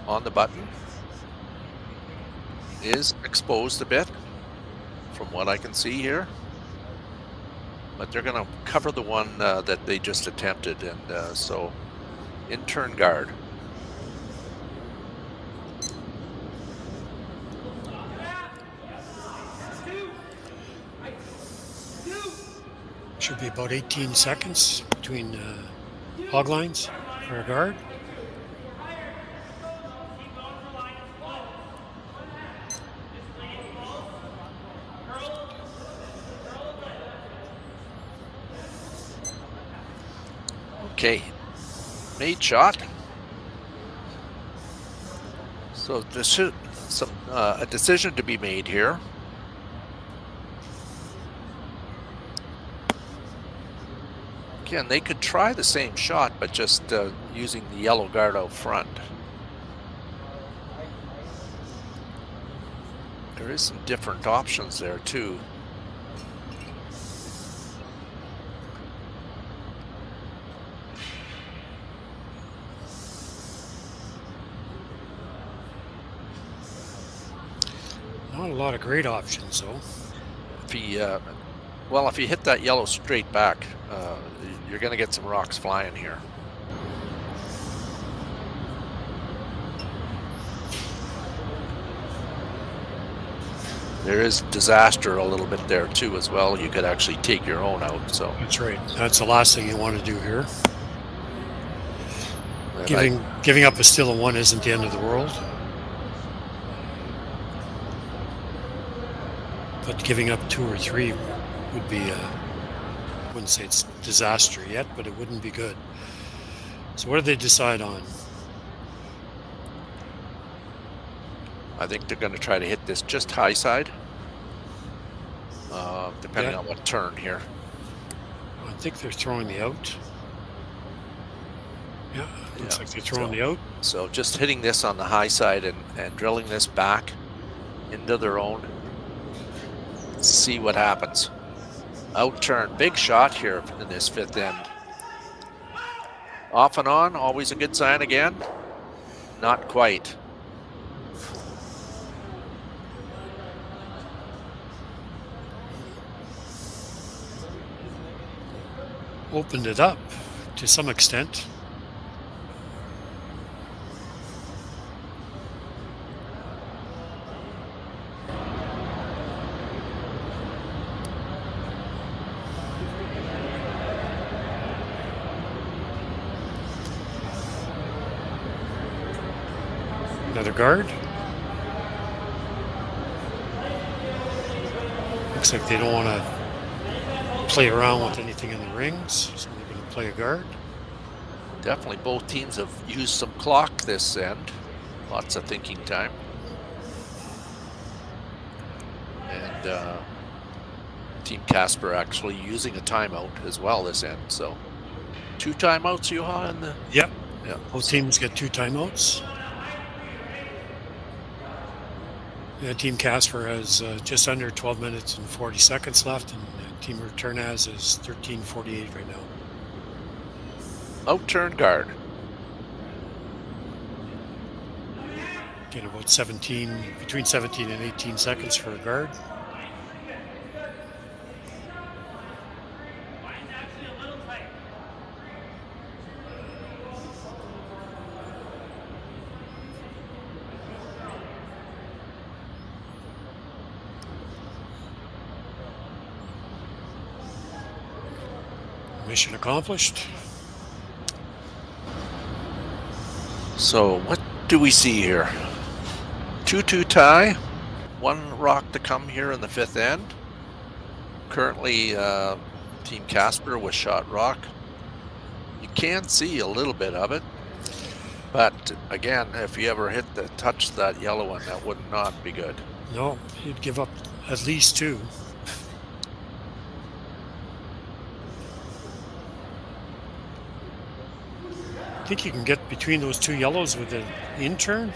on the button. Is exposed a bit from what I can see here. But they're going to cover the one that they just attempted, and so intern guard. Should be about 18 seconds between hog lines for a guard. Okay, made shot. So this is a decision to be made here. Again, they could try the same shot, but just using the yellow guard out front. There is some different options there too. Not a lot of great options, though. If he, well, if you hit that yellow straight back, you're going to get some rocks flying here. There is disaster a little bit there too as well. You could actually take your own out. So that's right. That's the last thing you want to do here. And giving up a steal of 1 isn't the end of the world. But giving up 2 or 3 would be, I wouldn't say it's disaster yet, but it wouldn't be good. So what did they decide on? I think they're going to try to hit this just high side, depending on what turn here. I think they're throwing the out. Yeah, looks like they're throwing the out. So just hitting this on the high side and drilling this back into their own. See what happens. Out turn, big shot here in this fifth end. Off and on, always a good sign again. Not quite. Opened it up to some extent. Another guard. Looks like they don't want to play around with anything in the rings, so they're going to play a guard. Definitely both teams have used some clock this end. Lots of thinking time. And Team Casper actually using a timeout as well this end. So 2 timeouts, Juha, in the... Yep. Yeah. Both teams get 2 timeouts. Yeah, Team Casper has just under 12 minutes and 40 seconds left, and Team Retornaz is 13:48 right now. Out-turn guard. Get about between 17 and 18 seconds for a guard. Mission accomplished. So what do we see here? 2-2 tie. 1 rock to come here in the 5th end. Currently, Team Casper with shot rock. You can see a little bit of it, but again, if you ever touch that yellow one, that would not be good. No, you'd give up at least 2. I think you can get between those 2 yellows with the in-turn.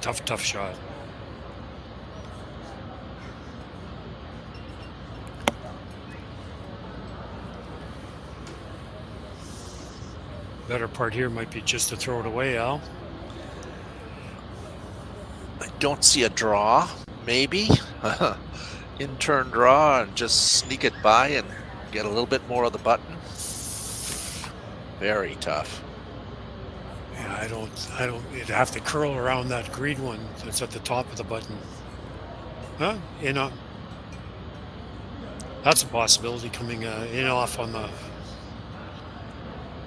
Tough shot. Better part here might be just to throw it away, Al. I don't see a draw, maybe. In-turn draw and just sneak it by and get a little bit more of the button. Very tough. Yeah, I don't, you'd have to curl around that green one that's at the top of the button. Huh? That's a possibility coming in off on the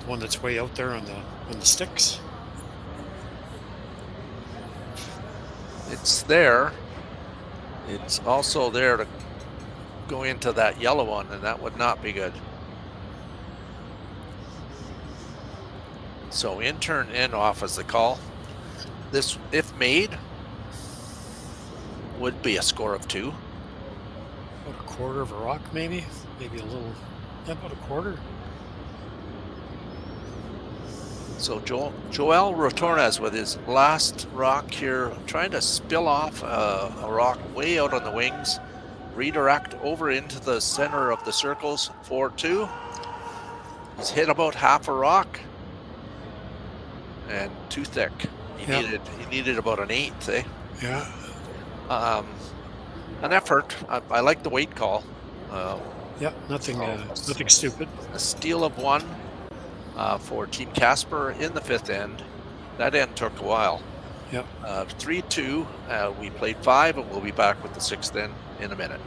one that's way out there on the sticks. It's there. It's also there to go into that yellow one, and that would not be good. So in-turn in off is the call. This, if made, would be a score of 2. About a quarter of a rock, maybe a little, about a quarter. So Joel Retornaz with his last rock here, trying to spill off a rock way out on the wings, redirect over into the center of the circles, 4-2. He's hit about half a rock, and too thick. He needed about an 1/8, eh? Yeah. An effort. I like the weight call. Yeah, nothing stupid. A steal of 1 for Team Casper in the 5th end. That end took a while. Yep. 3-2. We played 5, and we'll be back with the 6th end in a minute.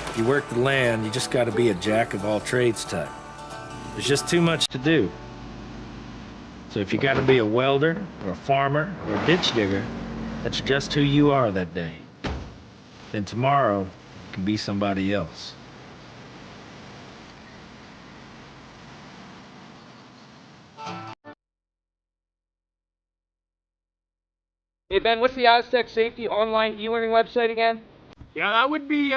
If you work the land, you just got to be a jack of all trades type. There's just too much to do. So if you got to be a welder, or a farmer, or a ditch digger, that's just who you are that day. Then tomorrow, you can be somebody else. Hey Ben, what's the Aztec Safety online e-learning website again? Yeah, that would be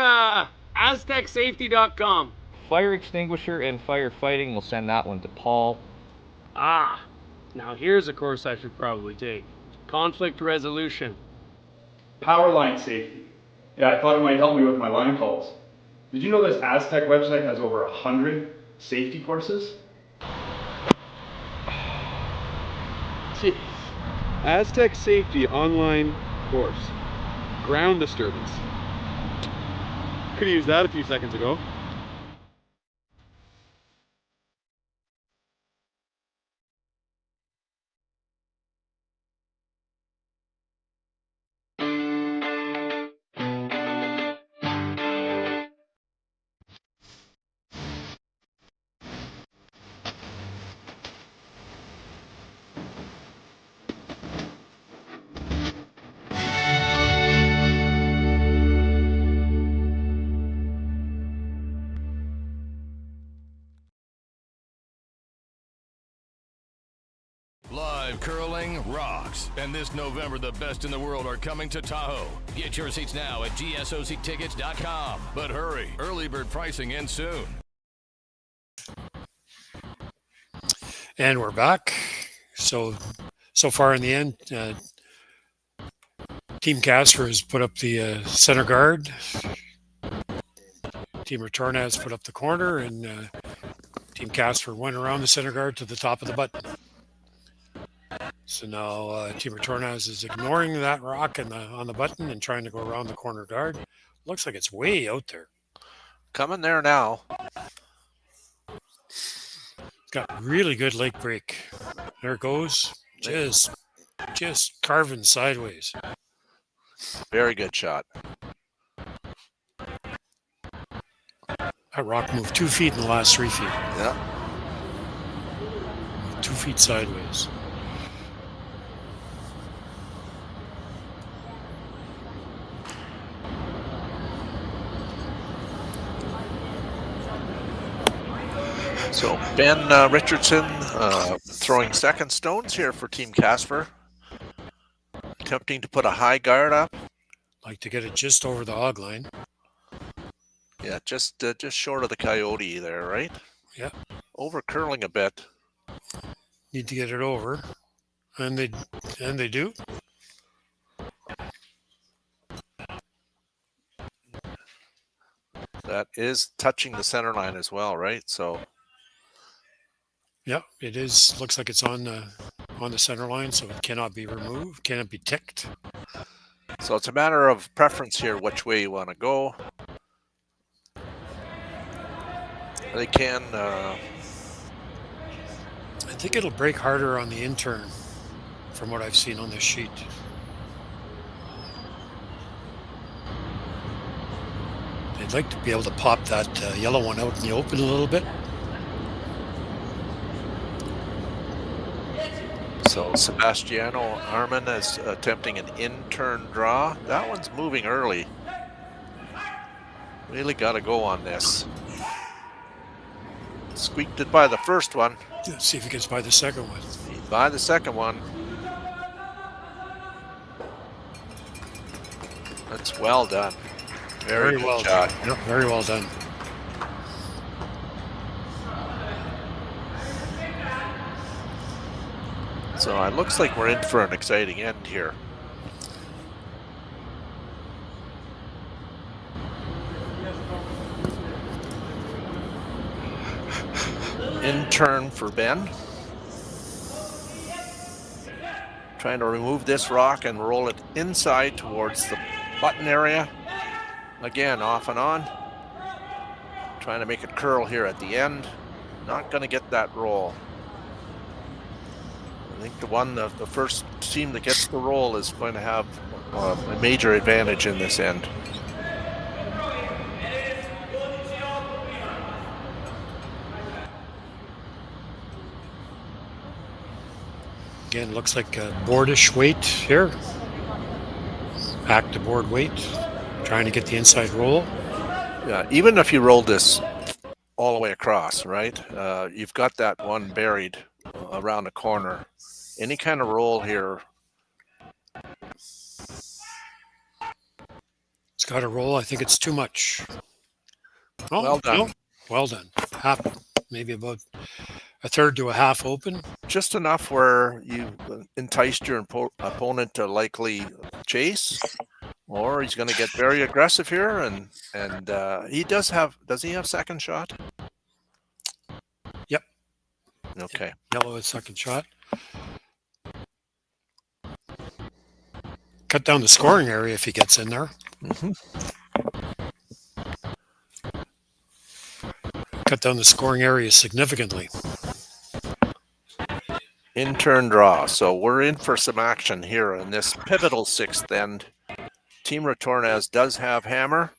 aztecsafety.com. Fire extinguisher and firefighting, we'll send that one to Paul. Now here's a course I should probably take. Conflict resolution. Power line safety. Yeah, I thought it might help me with my line calls. Did you know this Aztec website has over 100 safety courses? Jeez. Aztec Safety online course. Ground disturbance. Could have used that a few seconds ago. Live curling rocks. And this November, the best in the world are coming to Tahoe. Get your seats now at gsoctickets.com. But hurry, early bird pricing ends soon. And we're back. So far in the end, Team Casper has put up the center guard. Team Retornaz put up the corner, and Team Casper went around the center guard to the top of the button. So now Team Retornaz is ignoring that rock on the button and trying to go around the corner guard. Looks like it's way out there. Coming there now. It's got really good lake break. There it goes. Just carving sideways. Very good shot. That rock moved 2 feet in the last 3 feet. Yeah. 2 feet sideways. So Ben Richardson throwing second stones here for Team Casper. Attempting to put a high guard up. Like to get it just over the hog line. Yeah, just short of the Kioti there, right? Yeah. Over curling a bit. Need to get it over. And they do. That is touching the center line as well, right? So yeah, it is. Looks like it's on the center line, so it cannot be removed, cannot be ticked. So it's a matter of preference here, which way you want to go. They can. I think it'll break harder on the intern, from what I've seen on this sheet. They'd like to be able to pop that yellow one out in the open a little bit. So Sebastiano Arman is attempting an in-turn draw. That one's moving early. Really got to go on this. Squeaked it by the first one. Let's see if he gets by the second one. By the second one. That's well done. Very well shot. done. Yep, very well done. So it looks like we're in for an exciting end here. In turn for Ben. Trying to remove this rock and roll it inside towards the button area. Again, off and on. Trying to make it curl here at the end. Not going to get that roll. I think the first team that gets the roll is going to have a major advantage in this end. Again, looks like a boardish weight here. Back to board weight. Trying to get the inside roll. Yeah, even if you roll this all the way across, right? You've got that one buried around the corner. Any kind of roll here. It's got a roll. I think it's too much. Oh, well done. No. Well done. Half, maybe about a third to a half open. Just enough where you enticed your opponent to likely chase, Or he's going to get very aggressive here, and he does he have second shot? Yep. Okay. Yellow is second shot. Cut down the scoring area if he gets in there. Mm-hmm. Cut down the scoring area significantly. In turn draw. So we're in for some action here in this pivotal sixth end. Team Retornaz does have hammer.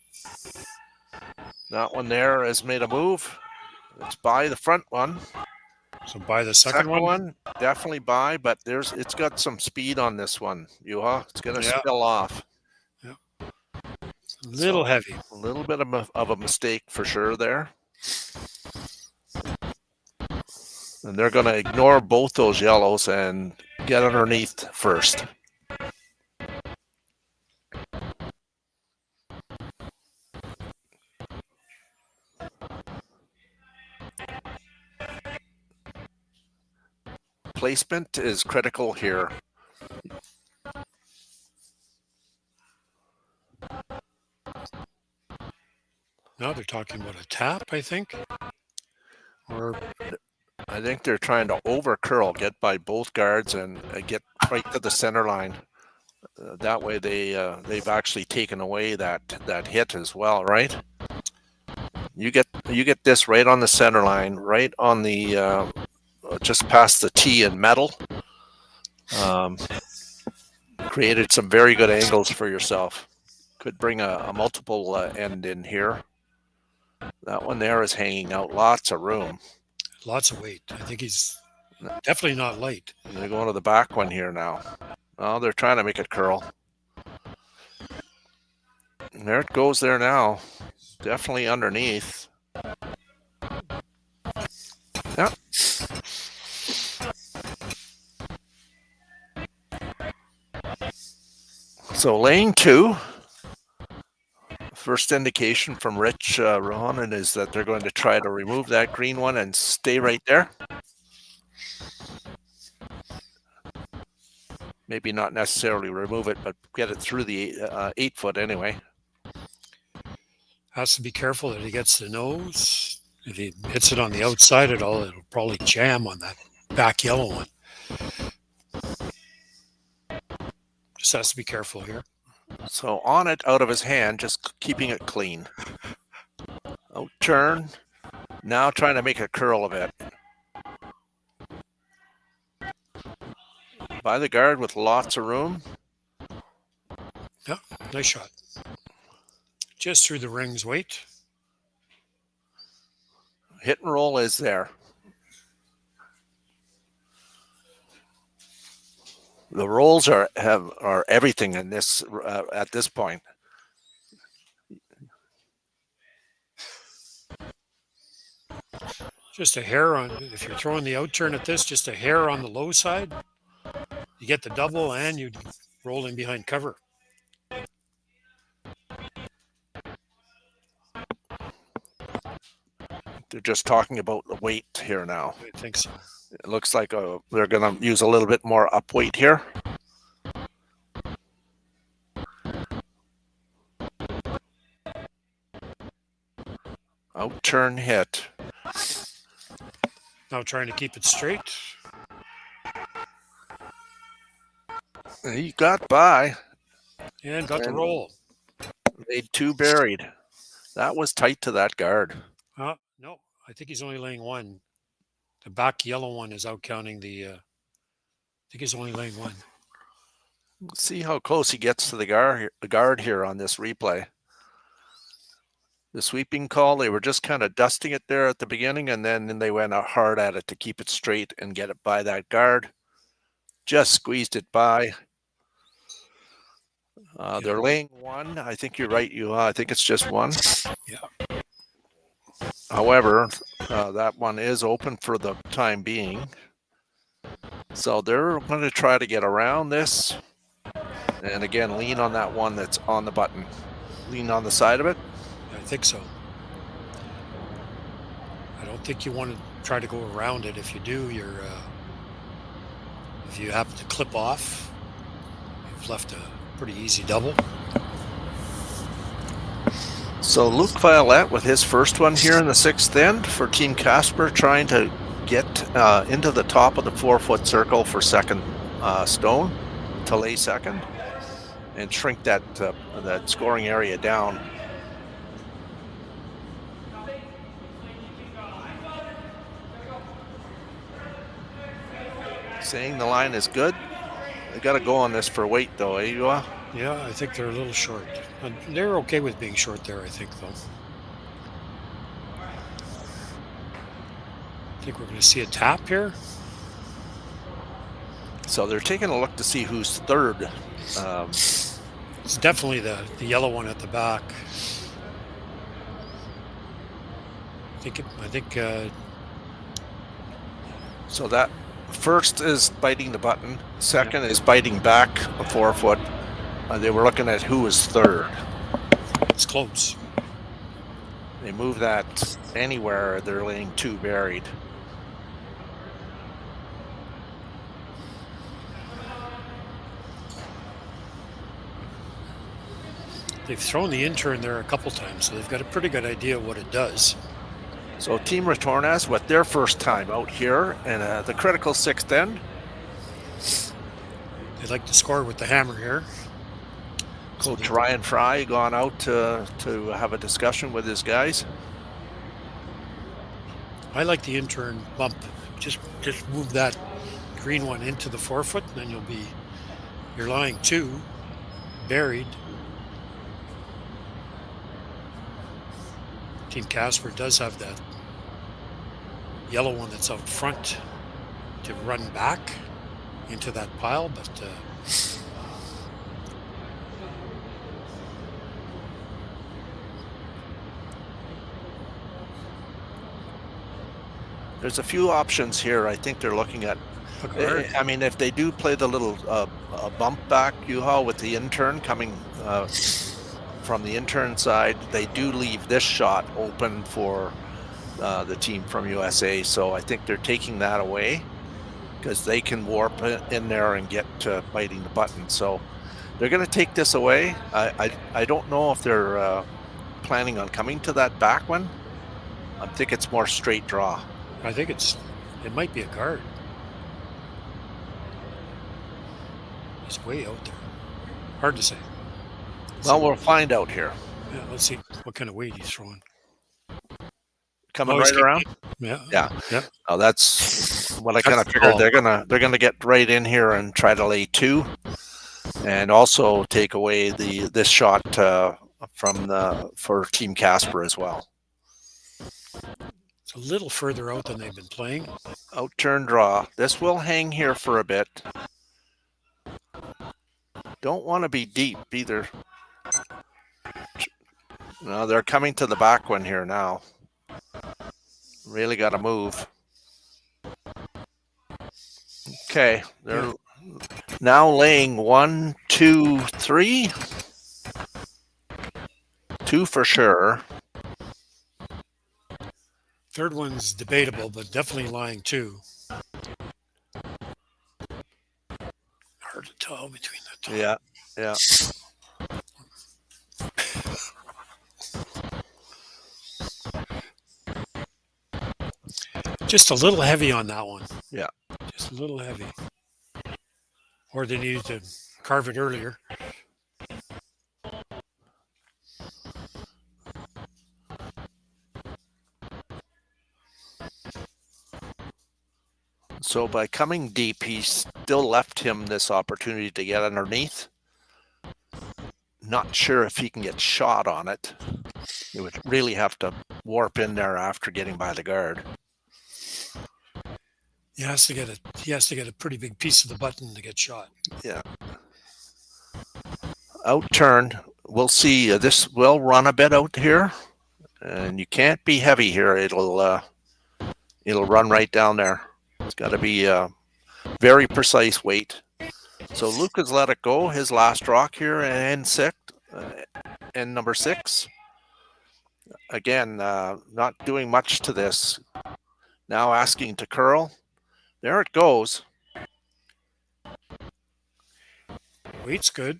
That one there has made a move. It's by the front one. So by the second one? Definitely by, but it's got some speed on this one, Juha. It's going to spill off. Yeah. A little heavy. A little bit of a mistake for sure there. And they're going to ignore both those yellows and get underneath first. Placement is critical here. Now they're talking about a tap, I think. Or I think they're trying to over curl, get by both guards and get right to the center line. That way they've actually taken away that hit as well, right? You get this right on the center line, right on the just past the tee and metal. Created some very good angles for yourself. Could bring a multiple end in here. That one there is hanging out lots of room. Lots of weight. I think he's definitely not light. They're going to the back one here now. Oh, they're trying to make it curl. And there it goes there now. Definitely underneath. Yep. So lane 2. First indication from Rich Rohanen is that they're going to try to remove that green one and stay right there. Maybe not necessarily remove it, but get it through the 8 foot anyway. Has to be careful that he gets the nose. If he hits it on the outside at all, it'll probably jam on that back yellow one. Just has to be careful here. So on it, out of his hand, just keeping it clean. Out turn. Now trying to make a curl of it. By the guard with lots of room. Yeah, nice shot. Just through the ring's weight. Hit and roll is there. The rolls are everything in this at this point. Just a hair on, if you're throwing the out turn at this, just a hair on the low side. You get the double and you roll in behind cover. They're just talking about the weight here now. I think so. It looks like they're going to use a little bit more up weight here. Out turn hit. Now trying to keep it straight. He got by. And got the roll. Made 2 buried. That was tight to that guard. No, I think he's only laying 1. The back yellow one is out counting the, I think he's only laying 1. Let's see how close he gets to the guard here on this replay. The sweeping call, they were just kind of dusting it there at the beginning, and then they went out hard at it to keep it straight and get it by that guard. Just squeezed it by. They're laying 1. I think you're right, I think it's just 1. Yeah. However, that one is open for the time being. So they're going to try to get around this. And again, lean on that one that's on the button. Lean on the side of it. I think so. I don't think you want to try to go around it. If you do, if you happen to clip off, you've left a pretty easy double. So Luke Violette with his first one here in the 6th end for Team Casper, trying to get into the top of the 4-foot circle for second stone to lay second and shrink that scoring area down. Saying the line is good. They got to go on this for weight though, eh, Yuah? Yeah, I think they're a little short. They're okay with being short there, I think, though. I think we're going to see a tap here. So they're taking a look to see who's third. It's definitely the yellow one at the back. I think. So that first is biting the button. Second is biting back a 4-foot. They were looking at who was third. It's close. They move that anywhere, they're laying 2 buried. They've thrown the intern there a couple times, so they've got a pretty good idea of what it does. So Team Retornaz with their first time out here in the critical 6th end. They'd like to score with the hammer here. Coach Ryan Fry gone out to have a discussion with his guys. I like the intern bump. Just move that green one into the 4-foot, and then you're lying 2 buried. Team Casper does have that yellow one that's out front to run back into that pile, but there's a few options here. I think they're looking at. I mean, if they do play the little bump back U-Haul with the intern coming from the intern side, they do leave this shot open for the team from USA. So I think they're taking that away because they can warp in there and get to biting the button. So they're going to take this away. I don't know if they're planning on coming to that back one. I think it's more straight draw. I think it might be a guard. He's way out there. Hard to say. Well, we'll find out here. Yeah, let's see what kind of weight he's throwing. Coming right around. Yeah. Oh, that's what I kind of figured. They're gonna get right in here and try to lay 2, and also take away this shot for Team Casper as well. It's a little further out than they've been playing. Out turn draw. This will hang here for a bit. Don't want to be deep either. No, they're coming to the back one here now. Really got to move. Okay, they're now laying 1, 2, 3. 2 for sure. Third one's debatable, but definitely lying 2. Hard to tell between the two. Yeah. Just a little heavy on that one. Yeah. Just a little heavy. Or they needed to carve it earlier. So by coming deep, he still left him this opportunity to get underneath. Not sure if he can get shot on it. He would really have to warp in there after getting by the guard. He has to get a pretty big piece of the button to get shot. Yeah. Out turn. We'll see. This will run a bit out here, and you can't be heavy here. It'll run right down there. It's got to be a very precise weight. So Luke has let it go. His last rock here, and number 6. Again, not doing much to this. Now asking to curl. There it goes. Weight's good.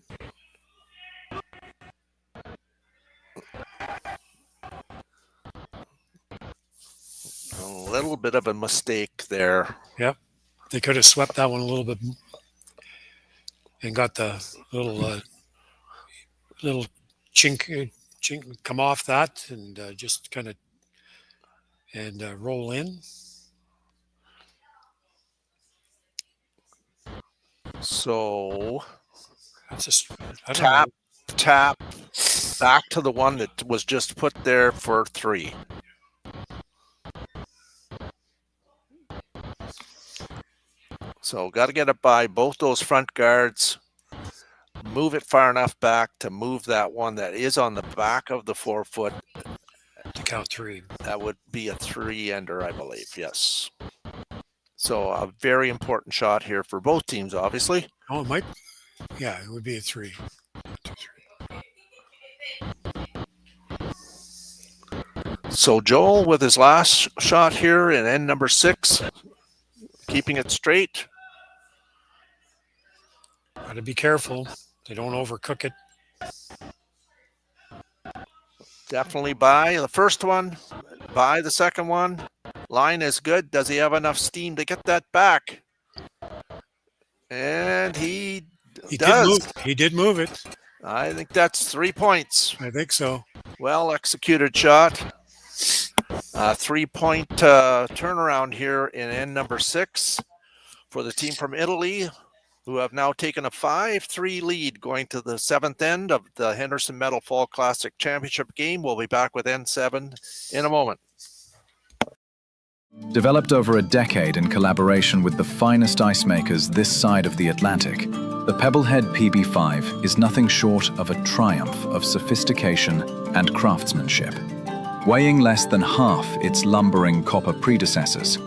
A little bit of a mistake there. Yep. They could have swept that one a little bit and got the little chink come off that and just kind of roll in. So that's just tap back to the one that was just put there for 3. So got to get it by both those front guards. Move it far enough back to move that one that is on the back of the 4-foot. To count 3. That would be a 3-ender, I believe. Yes. So a very important shot here for both teams, obviously. Oh, it might. Yeah, it would be a 3. 2, 3. So Joel with his last shot here in end number 6, keeping it straight. Got to be careful. They don't overcook it. Definitely by the first one, by the second one. Line is good. Does he have enough steam to get that back? And he does. He did move it. I think that's 3 points. I think so. Well executed shot. 3-point turnaround here in end number 6 for the team from Italy, who have now taken a 5-3 lead going to the 7th end of the Henderson Metal Fall Classic Championship game. We'll be back with N7 in a moment. Developed over a decade in collaboration with the finest ice makers this side of the Atlantic, the Pebblehead PB5 is nothing short of a triumph of sophistication and craftsmanship. Weighing less than half its lumbering copper predecessors,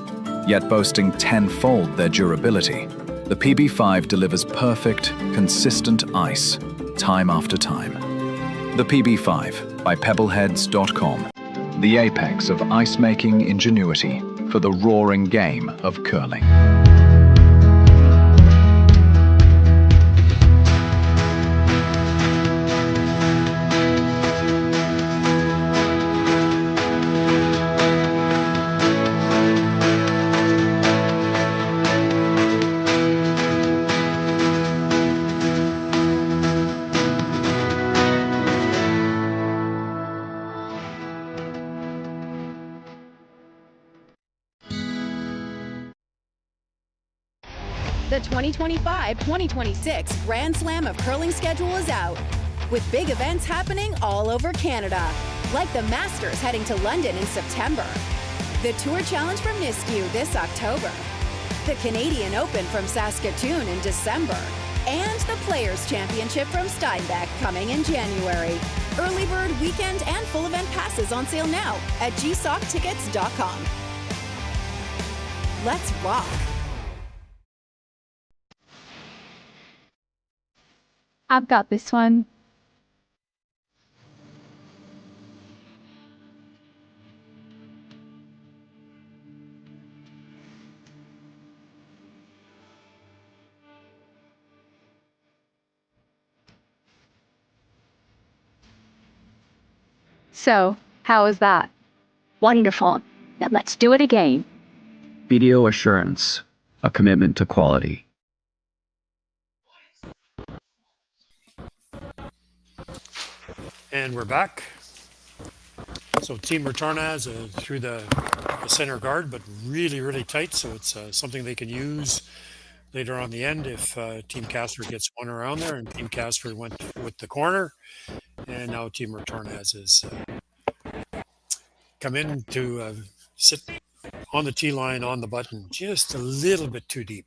yet boasting 10-fold their durability, the PB5 delivers perfect, consistent ice, time after time. The PB5 by Pebbleheads.com, the apex of ice-making ingenuity for the roaring game of curling. The 2025-2026 Grand Slam of Curling schedule is out, with big events happening all over Canada, like the Masters heading to London in September, the Tour Challenge from YNCU this October, the Canadian Open from Saskatoon in December, and the Players' Championship from Steinbach coming in January. Early bird weekend and full event passes on sale now at gsocktickets.com. Let's rock! I've got this one. So, how was that? Wonderful. Now let's do it again. BDO Assurance, a commitment to quality. And we're back. So Team Retornaz through the center guard, but really, really tight. So it's something they can use later on the end if Team Casper gets one around there. And Team Casper went with the corner. And now Team Retornaz has come in to sit on the tee line on the button just a little bit too deep.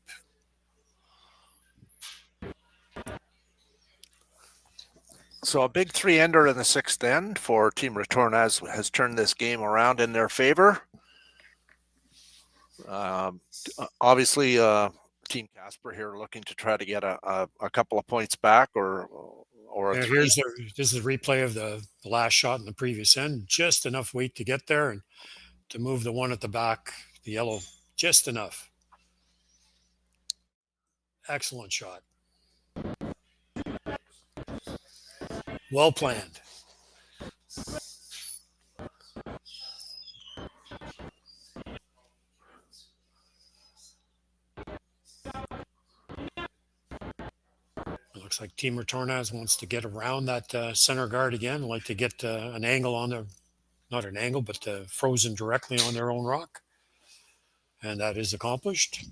So a big 3-ender in the 6th end for Team Retornaz has turned this game around in their favor. Obviously, Team Casper here looking to try to get a couple of points back or a three. This is a replay of the last shot in the previous end. Just enough weight to get there and to move the one at the back, the yellow, just enough. Excellent shot. Well planned. Looks like Team Retornaz wants to get around that center guard again, like to get an angle on the, not an angle, but frozen directly on their own rock. And that is accomplished.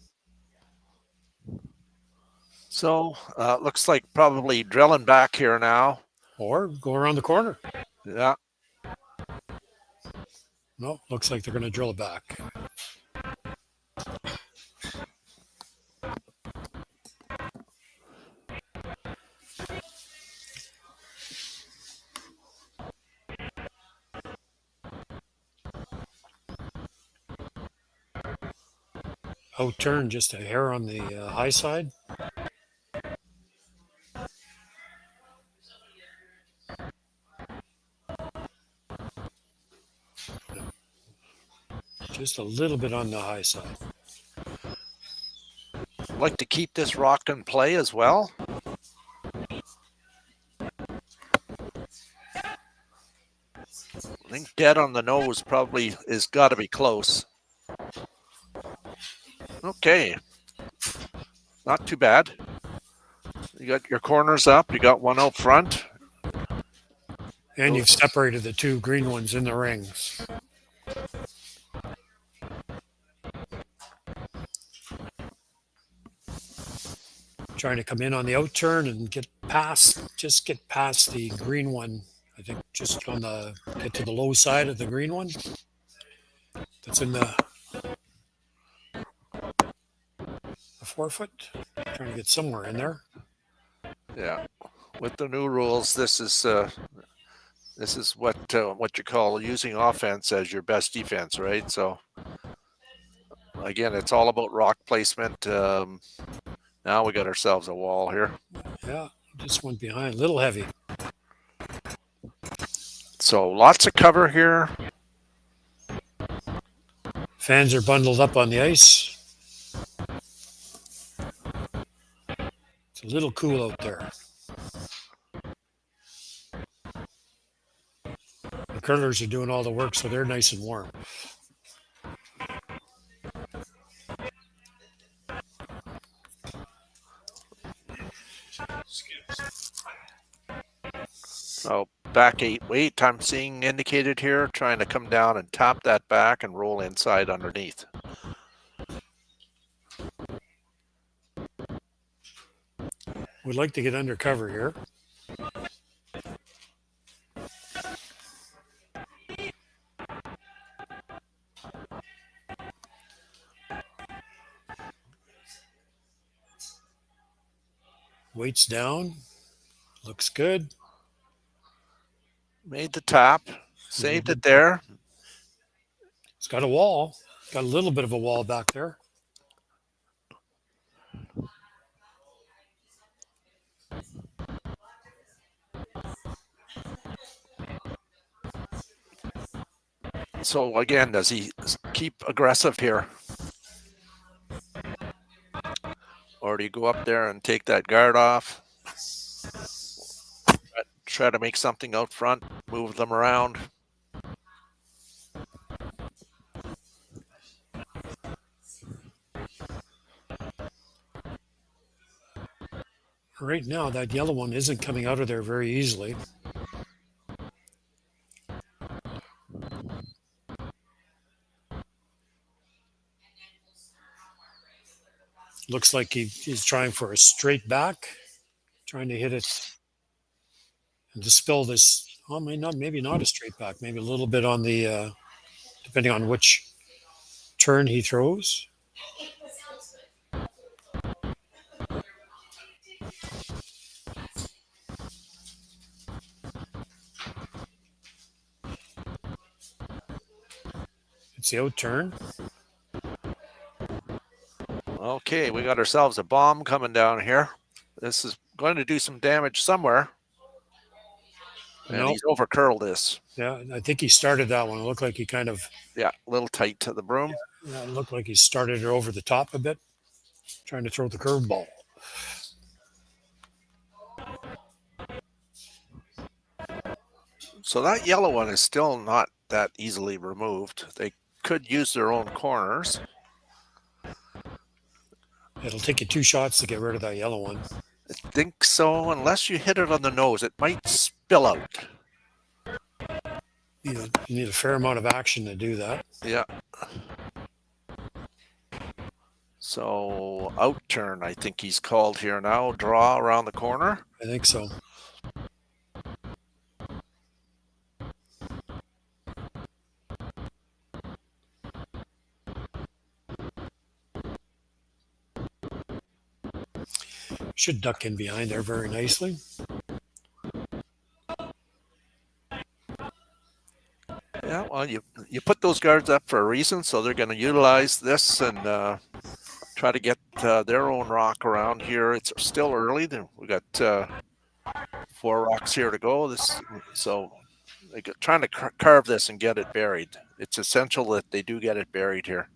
So looks like probably drilling back here now. Or go around the corner. Yeah. No, looks like they're going to drill it back. Out turn just a hair on the high side. Just a little bit on the high side. Like to keep this rock in play as well. I think dead on the nose probably is got to be close. Okay. Not too bad. You got your corners up. You got one out front. And you've separated the two green ones in the rings. Trying to come in on the out turn and get past the green one. I think just on the, get to the low side of the green one. That's in the 4 foot. Trying to get somewhere in there. Yeah. With the new rules, this is what you call using offense as your best defense, right? So again, it's all about rock placement. Now we got ourselves a wall here. Yeah, just went behind, a little heavy. So lots of cover here. Fans are bundled up on the ice. It's a little cool out there. The curlers are doing all the work, so they're nice and warm. So back 8 I'm seeing indicated here, trying to come down and tap that back and roll inside underneath. We'd like to get under cover here. Weights down. Looks good. Made the tap. Saved it there. It's got a wall. Got a little bit of a wall back there. So again, does he keep aggressive here? Or do you go up there and take that guard off? Try to make something out front, move them around. Right now, that yellow one isn't coming out of there very easily. Looks like he's trying for a straight back, trying to hit it and dispel this. Well, maybe not a straight back, maybe a little bit on the, depending on which turn he throws. It's the out turn. Okay, we got ourselves a bomb coming down here. This is going to do some damage somewhere. And he's over curled this. Yeah, I think he started that one. It looked like he kind of... Yeah, a little tight to the broom. Yeah, it looked like he started it over the top a bit, trying to throw the curveball. So that yellow one is still not that easily removed. They could use their own corners. It'll take you 2 shots to get rid of that yellow one. I think so, unless you hit it on the nose, it might spill out. You need a fair amount of action to do that. Yeah. So out turn, I think he's called here now. Draw around the corner. I think so. Should duck in behind there very nicely. Yeah, well, you put those guards up for a reason, so they're going to utilize this and try to get their own rock around here. It's still early. We got 4 rocks here to go. So they're trying to carve this and get it buried. It's essential that they do get it buried here.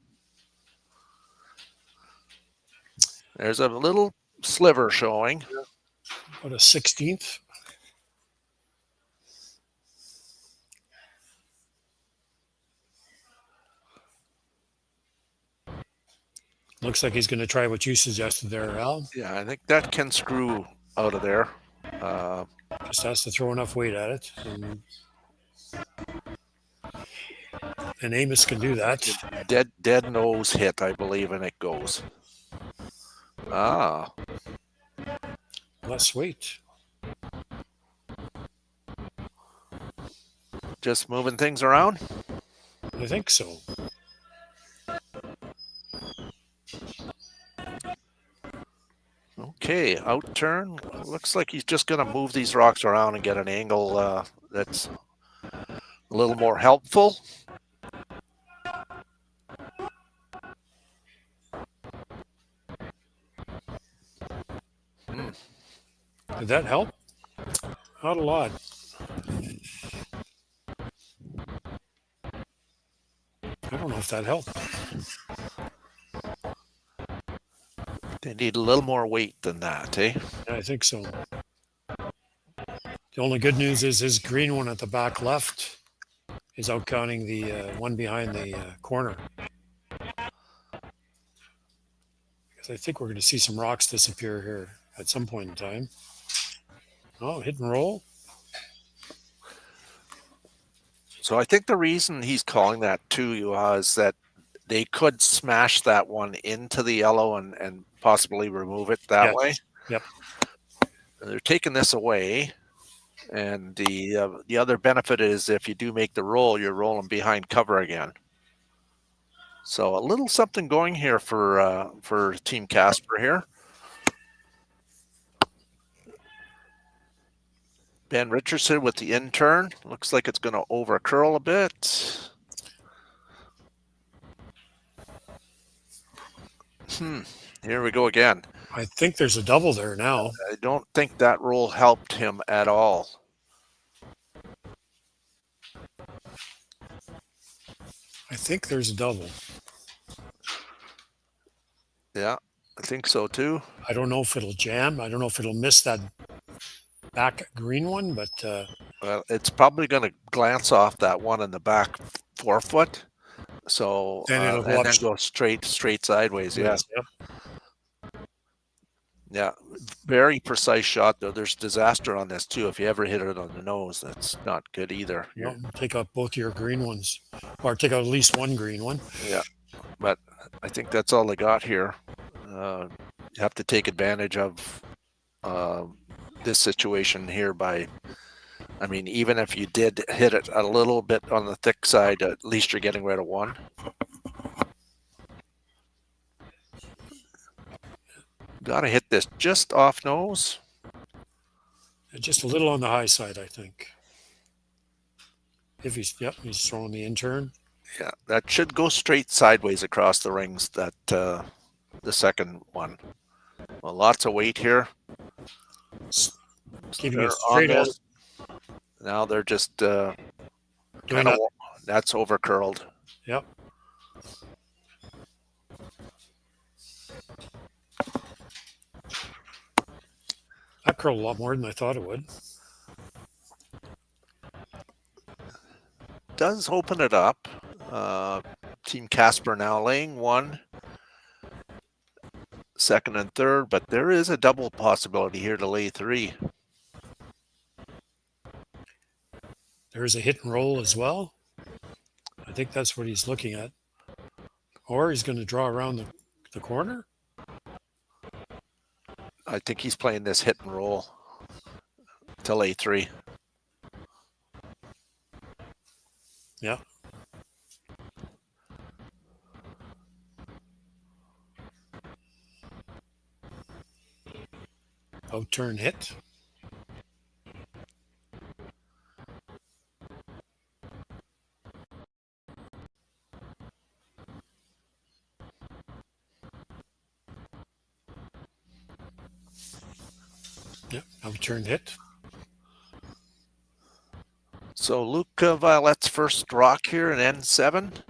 There's a little sliver showing. About a 16th. Looks like he's going to try what you suggested there, Al. Yeah, I think that can screw out of there. Just has to throw enough weight at it. And Amos can do that. Dead nose hit, I believe, and it goes. Less weight. Just moving things around? I think so. Okay, out turn. Looks like he's just going to move these rocks around and get an angle that's a little more helpful. Did that help? Not a lot. I don't know if that helped. They need a little more weight than that, eh? Yeah, I think so. The only good news is his green one at the back left is out counting the one behind the corner. Because I think we're going to see some rocks disappear here at some point in time. Oh, hit and roll. So I think the reason he's calling that too is that they could smash that one into the yellow and possibly remove it that way. Yep. They're taking this away. And the other benefit is if you do make the roll, you're rolling behind cover again. So a little something going here for Team Casper here. Ben Richardson with the in turn. Looks like it's going to over curl a bit. Here we go again. I think there's a double there now. I don't think that roll helped him at all. I think there's a double. Yeah, I think so too. I don't know if it'll jam. I don't know if it'll miss that back green one, but well, it's probably going to glance off that one in the back 4 foot. So then it'll and then go straight sideways. Yeah. Yep. Yeah, very precise shot though. There's disaster on this too. If you ever hit it on the nose, that's not good either. No, take out both your green ones, or take out at least one green one. Yeah, but I think that's all they got here. You have to take advantage of this situation here by, I mean, even if you did hit it a little bit on the thick side, at least you're getting rid of one. Got to hit this just off nose. Just a little on the high side, I think. If he's throwing the in turn. Yeah, that should go straight sideways across the rings. That the second one. Well, lots of weight here. Keeping it straight out. Now they're just kind of. That's over curled. Yep. That curled a lot more than I thought it would. Does open it up. Team Casper now laying one. second and third, but there is a double possibility here to lay 3. There's a hit and roll as well. I think that's what he's looking at. Or he's going to draw around the corner. I think he's playing this hit and roll to lay 3. Yeah. Out turn hit. Yep, out turn hit. So Luke Violette's first rock here in N7.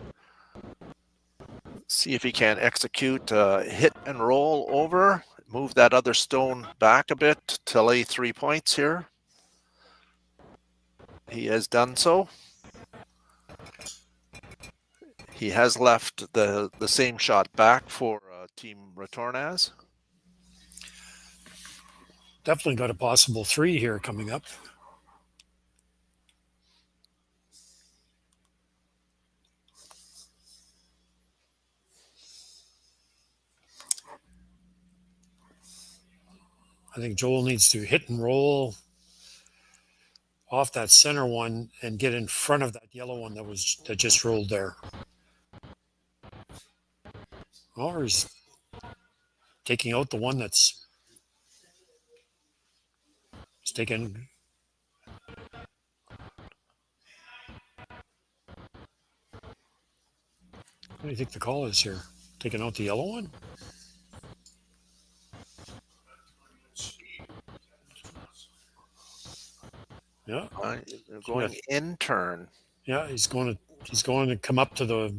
See if he can execute hit and roll over. Move that other stone back a bit to lay 3 points here. He has done so. He has left the same shot back for Team Retornaz. Definitely got a possible 3 here coming up. I think Joel needs to hit and roll off that center one and get in front of that yellow one that just rolled there. Or he's taking out the one that's taken. What do you think the call is here? Taking out the yellow one? Yeah, going in turn. Yeah, he's going to come up to the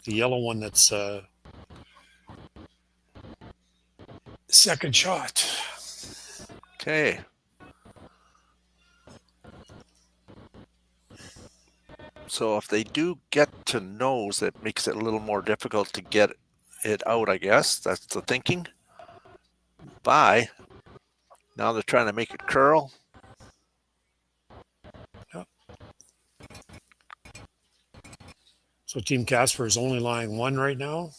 yellow one that's second shot. Okay. So if they do get to nose, it makes it a little more difficult to get it out, I guess. That's the thinking. Bye. Now they're trying to make it curl. So Team Casper is only lying 1 right now.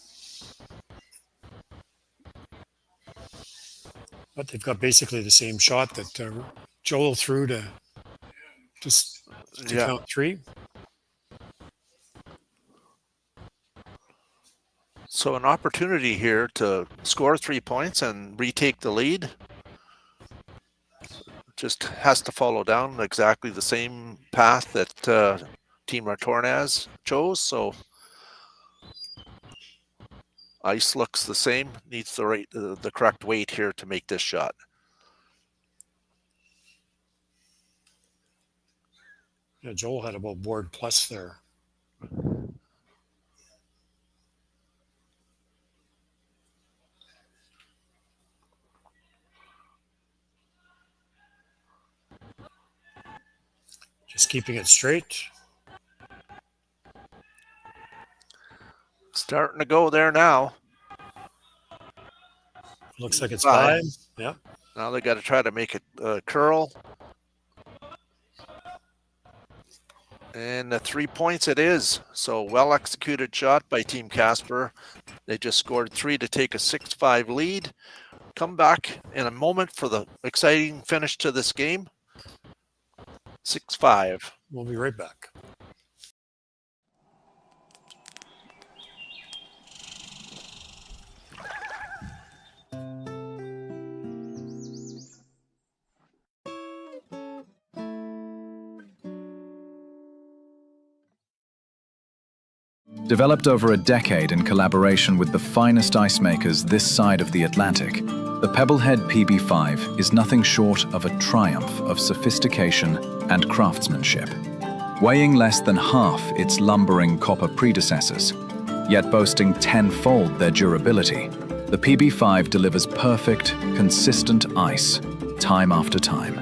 But they've got basically the same shot that Joel threw to count 3. So an opportunity here to score 3 points and retake the lead. Just has to follow down exactly the same path that Team Retornaz chose. So ice looks the same. Needs the correct weight here to make this shot. Yeah, Joel had about board plus there. Just keeping it straight. Starting to go there now. Looks like it's 5. Yeah. Now they got to try to make it curl. And the 3 points it is. So well executed shot by Team Casper. They just scored 3 to take a 6-5 lead. Come back in a moment for the exciting finish to this game. 6-5. We'll be right back. Developed over a decade in collaboration with the finest ice makers this side of the Atlantic, the Pebblehead PB5 is nothing short of a triumph of sophistication and craftsmanship. Weighing less than half its lumbering copper predecessors, yet boasting tenfold their durability, the PB5 delivers perfect, consistent ice, time after time.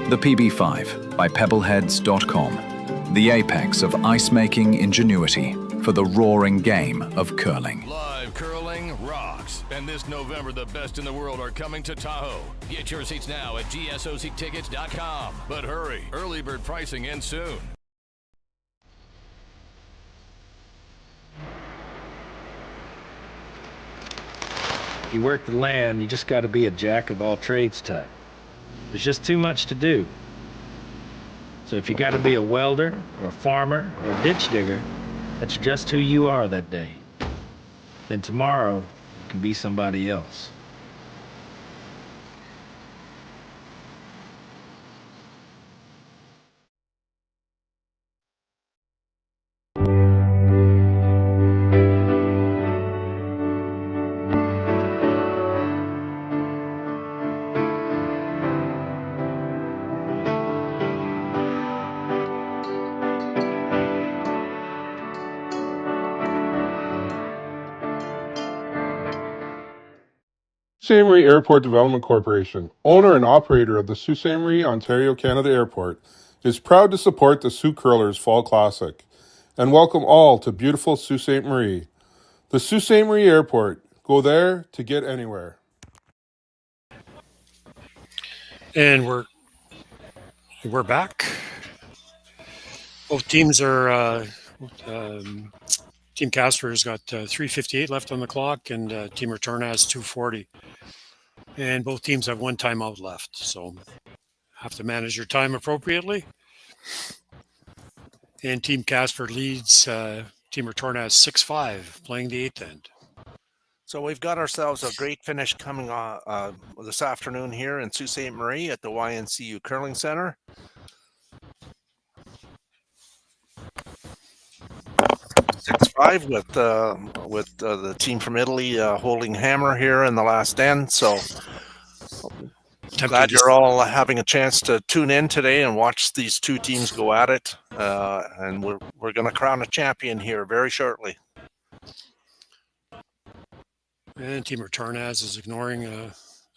The PB5 by Pebbleheads.com, the apex of ice-making ingenuity for the roaring game of curling. Live curling rocks. And And this November, the best in the world are coming to Tahoe. Get your seats now at gsoctickets.com. But hurry, early bird pricing ends soon. You work the land, you just got to be a jack of all trades type. There's just too much to do. So if you got to be a welder, or a farmer, or a ditch digger, that's just who you are that day. Then tomorrow, you can be somebody else. Ste.Marie Airport Development Corporation, owner and operator of the Ste.Marie, Ontario, Canada Airport, is proud to support the Sioux Curlers Fall Classic and welcome all to beautiful Sault Ste. Marie. The Sault Ste. Marie Airport. Go there to get anywhere. And we're back. Both teams are Team Casper's got 3:58 left on the clock, and Team Retornaz 2:40. And both teams have one timeout left, so have to manage your time appropriately. And Team Casper leads Team Retornaz 6-5, playing the eighth end. So we've got ourselves a great finish coming on this afternoon here in Sault Ste. Marie at the YNCU Curling Center. 6-5 with the team from Italy holding hammer here in the last end. So glad you're all having a chance to tune in today and watch these two teams go at it. And we're going to crown a champion here very shortly. And Team Retornaz is ignoring the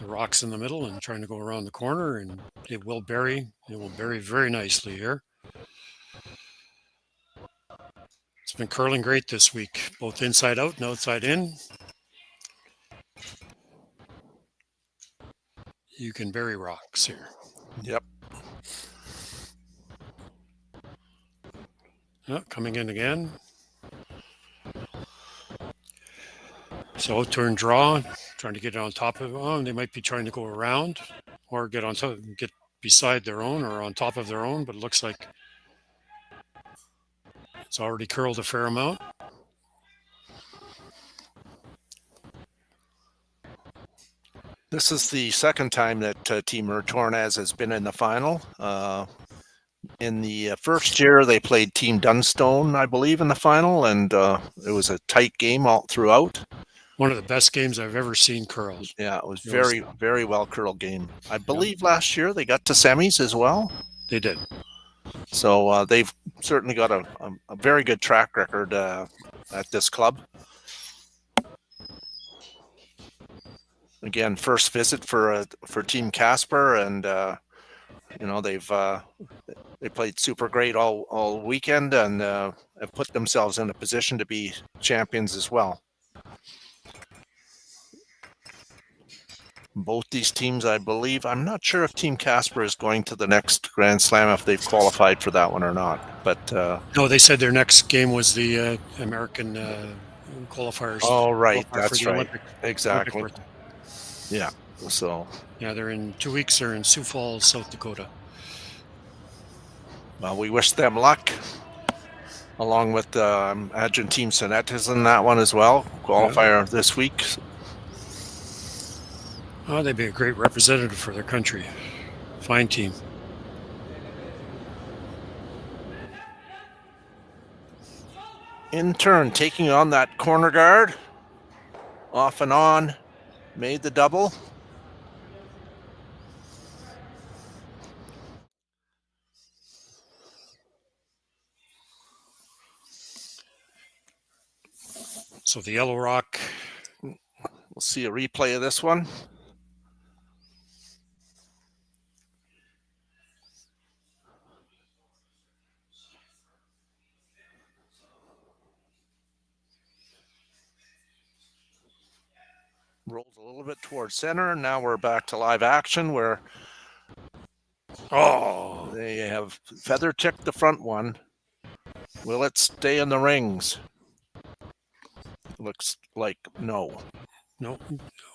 rocks in the middle and trying to go around the corner, and it will bury very nicely here. It's been curling great this week, both inside out and outside in. You can bury rocks here. Yep. Oh, coming in again. So turn draw, trying to get on top of they might be trying to go around or get on top, get beside their own or on top of their own, but it looks like it's already curled a fair amount. This is the second time that Team Retornaz has been in the final. In the first year, they played Team Dunstone, I believe, in the final, and it was a tight game all throughout. One of the best games I've ever seen curled. Yeah, it was very well curled game. I believe last year they got to semis as well. They did. So they've certainly got a very good track record at this club. Again, first visit for Team Casper, and they played super great all weekend and have put themselves in a position to be champions as well. Both these teams, I believe, I'm not sure if Team Casper is going to the next Grand Slam, if they've qualified for that one or not. But no, they said their next game was the American qualifiers. Oh, right, that's right. Olympic, exactly. Olympic yeah. So yeah, they're in 2 weeks. They're in Sioux Falls, South Dakota. Well, we wish them luck. Along with imagine Team Sonnet is in that one as well. Qualifier this week. Oh, they'd be a great representative for their country. Fine team. In turn, taking on that corner guard. Off and on. Made the double. So the yellow rock. We'll see a replay of this one. rolls a little bit towards center, and now we're back to live action where they have feather ticked the front one. Will it stay in the rings? Looks like no. No.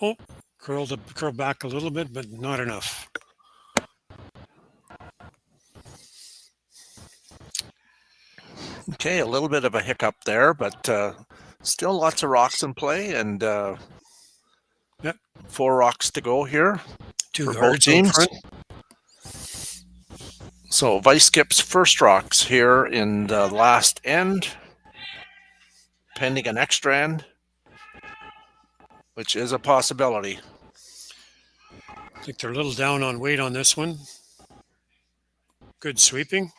Oh, curl back a little bit, but not enough. Okay, a little bit of a hiccup there, but still lots of rocks in play, and 4 rocks to go here Two for both guards in teams. front. So Vice skips first rocks here in the last end, pending an extra end, which is a possibility. I think they're a little down on weight on this one. Good sweeping.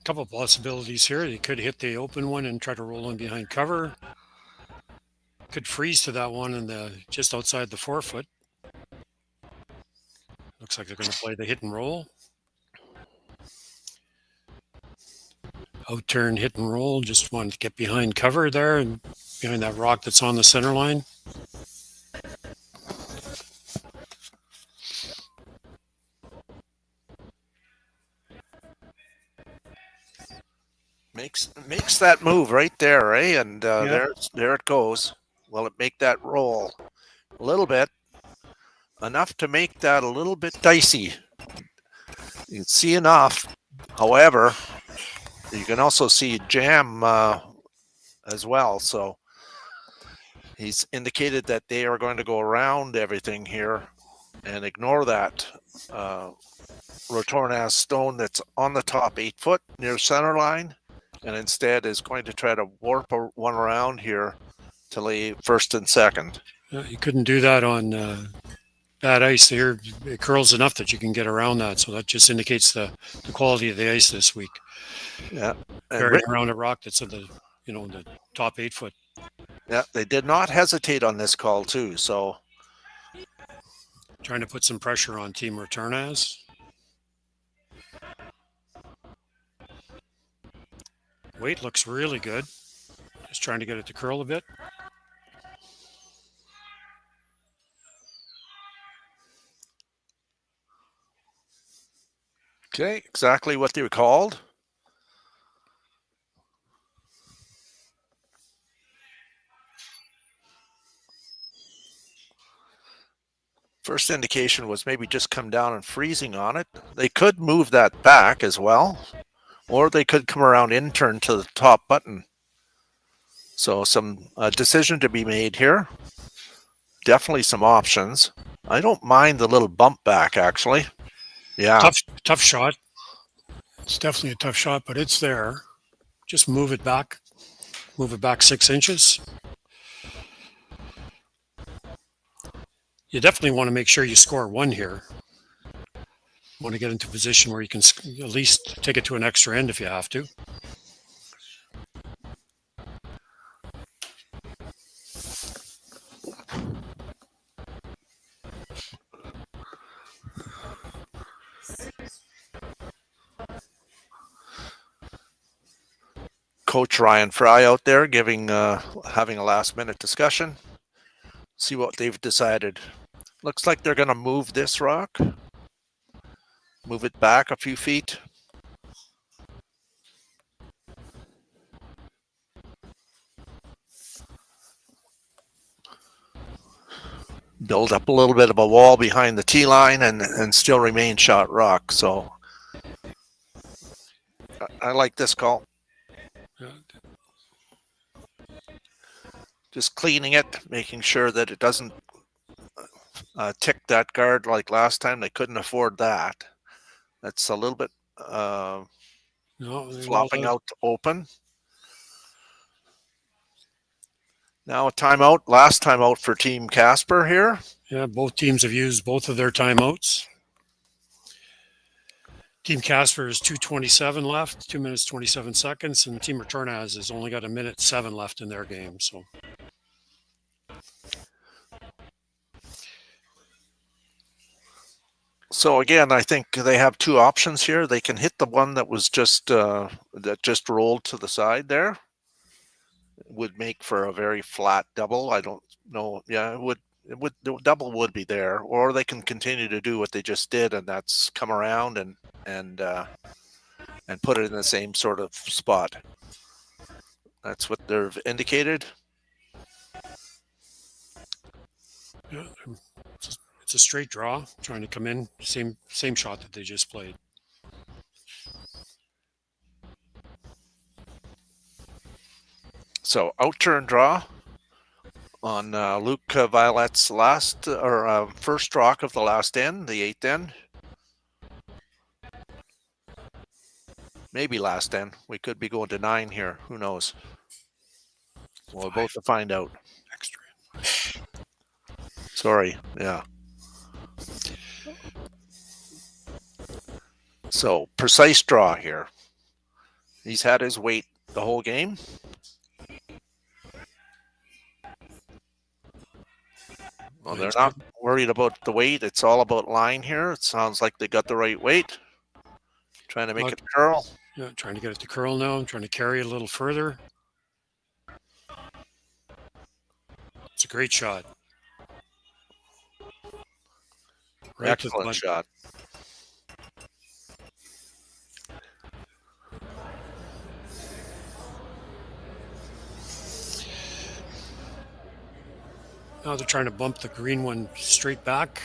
Couple possibilities here. They could hit the open one and try to roll in behind cover. Could freeze to that one and just outside the 4-foot. Looks like they're going to play the hit and roll. Out turn, hit and roll. Just wanted to get behind cover there and behind that rock that's on the center line. Makes that move right there, eh? And there it goes. Will it make that roll a little bit? Enough to make that a little bit dicey. You can see enough. However, you can also see jam as well. So he's indicated that they are going to go around everything here and ignore that Retornaz stone that's on the top 8-foot near center line, and instead is going to try to warp one around here to lay first and second. You couldn't do that on bad ice here. It curls enough that you can get around that. So that just indicates the quality of the ice this week. Yeah. Carrying around a rock that's at the top 8-foot. Yeah, they did not hesitate on this call too. So trying to put some pressure on Team Retornaz. Weight looks really good. Just trying to get it to curl a bit. Okay, exactly what they were called. First indication was maybe just come down and freezing on it. They could move that back as well, or they could come around in turn to the top button. So some decision to be made here. Definitely some options. I don't mind the little bump back, actually. Yeah. Tough shot. It's definitely a tough shot, but it's there. Just move it back. Move it back 6 inches. You definitely want to make sure you score 1 here. You want to get into a position where you can at least take it to an extra end if you have to. Coach Ryan Fry out there having a last minute discussion. See what they've decided. Looks like they're going to move this rock. Move it back a few feet. Build up a little bit of a wall behind the tee line and still remain shot rock. So I like this call. Just cleaning it, making sure that it doesn't tick that guard like last time. They couldn't afford that. That's a little bit flopping out open. Now a timeout, last timeout for Team Casper here. Yeah, both teams have used both of their timeouts. Team Casper is 2:27 left, 2 minutes 27 seconds, and Team Retornaz has only got 1:07 left in their game. So So again, I think they have two options here. They can hit the one that was just that just rolled to the side there. It would make for a very flat double. I don't know. Yeah, it would. The double would be there, or they can continue to do what they just did, and that's come around and put it in the same sort of spot. That's what they've indicated. Yeah, it's a straight draw, trying to come in. Same shot that they just played. So out-turn draw on Luke Violet's last or first rock of the last end, the 8th end. Maybe last end. We could be going to 9 here. Who knows? We're both to find out. Extra. Sorry. Yeah. So precise draw here. He's had his weight the whole game. Well, they're not worried about the weight. It's all about line here. It sounds like they got the right weight. Trying to make it curl. Yeah, trying to get it to curl now. I'm trying to carry it a little further. It's a great shot. Right. Excellent shot. Now they're trying to bump the green one straight back.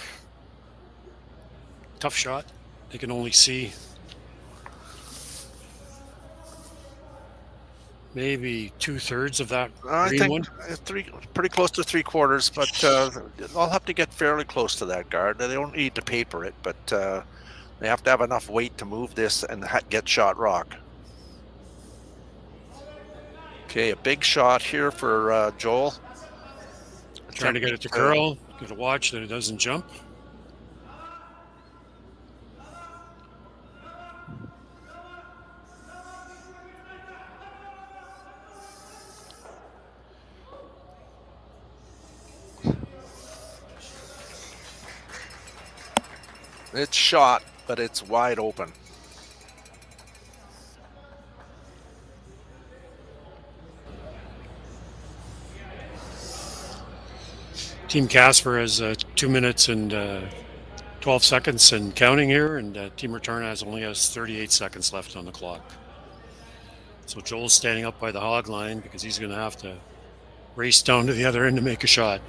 Tough shot. They can only see maybe 2/3 of that green one. Pretty close to 3/4, but I'll have to get fairly close to that guard. They don't need to paper it, but they have to have enough weight to move this and get shot rock. Okay, a big shot here for Joel. Trying to get it to curl. Got to watch that it doesn't jump. It's shot, but it's wide open. Team Casper has 2 minutes and 12 seconds and counting here, and Team Retornaz only has 38 seconds left on the clock. So Joel's standing up by the hog line because he's going to have to race down to the other end to make a shot,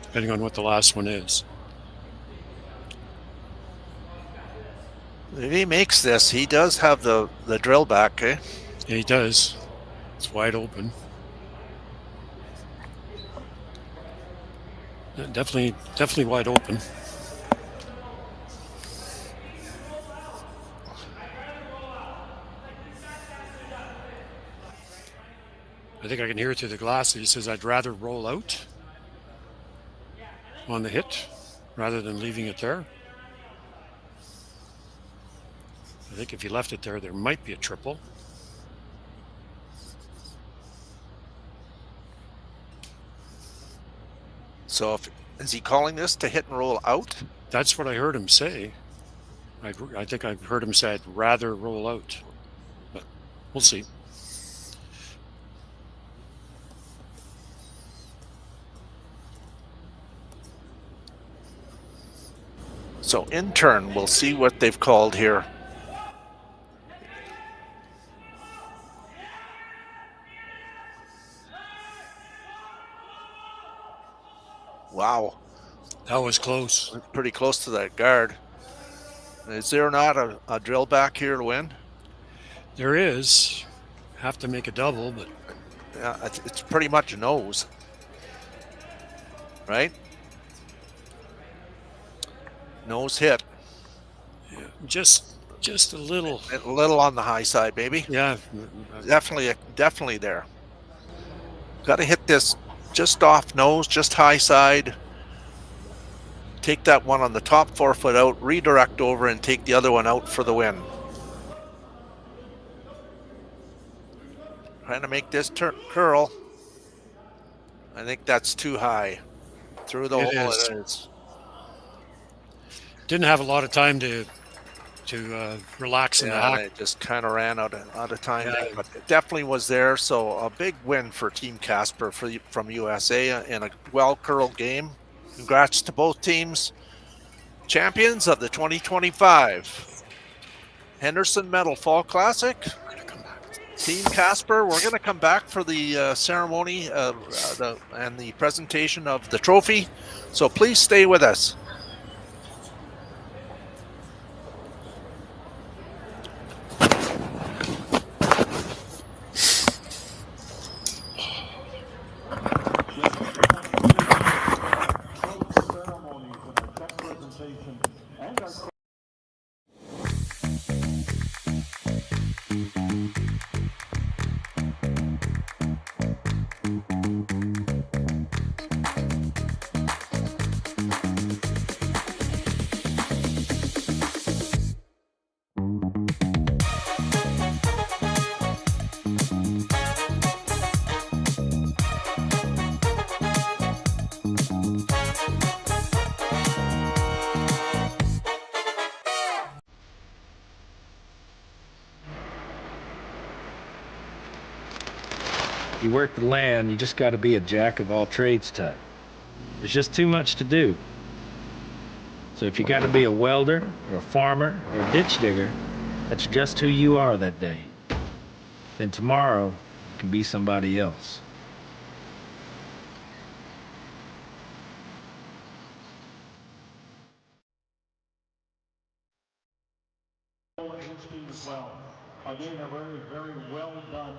depending on what the last one is. If he makes this, he does have the drill back, eh? Yeah, he does. It's wide open. Yeah, definitely wide open. I think I can hear it through the glass. He says, I'd rather roll out on the hit rather than leaving it there. I think if he left it there, there might be a triple. So is he calling this to hit and roll out? That's what I heard him say. I think I heard him say I'd rather roll out. But we'll see. So in turn, we'll see what they've called here. Wow. That was close. Pretty close to that guard. Is there not a drill back here to win? There is. Have to make a double, but... Yeah, it's pretty much a nose. Right? Nose hit. Yeah, just a little. A little on the high side, baby. Yeah. Definitely there. Got to hit this just off nose, just high side. Take that one on the top 4 foot out, redirect over, and take the other one out for the win. Trying to make this curl. I think that's too high. Through the hole it is. didn't have a lot of time to relax in the Yeah, hack. it just kind of ran out of time, Yeah. there, but it definitely was there. So a big win for Team Casper from USA in a well-curled game. Congrats to both teams. Champions of the 2025 Henderson Medal Fall Classic. Team Casper, we're going to come back for the ceremony and the presentation of the trophy. So please stay with us. You work the land, you just got to be a jack of all trades type. There's just too much to do. So if you got to be a welder, or a farmer, or a ditch digger, that's just who you are that day. Then tomorrow, you can be somebody else. Again, a very, very well done.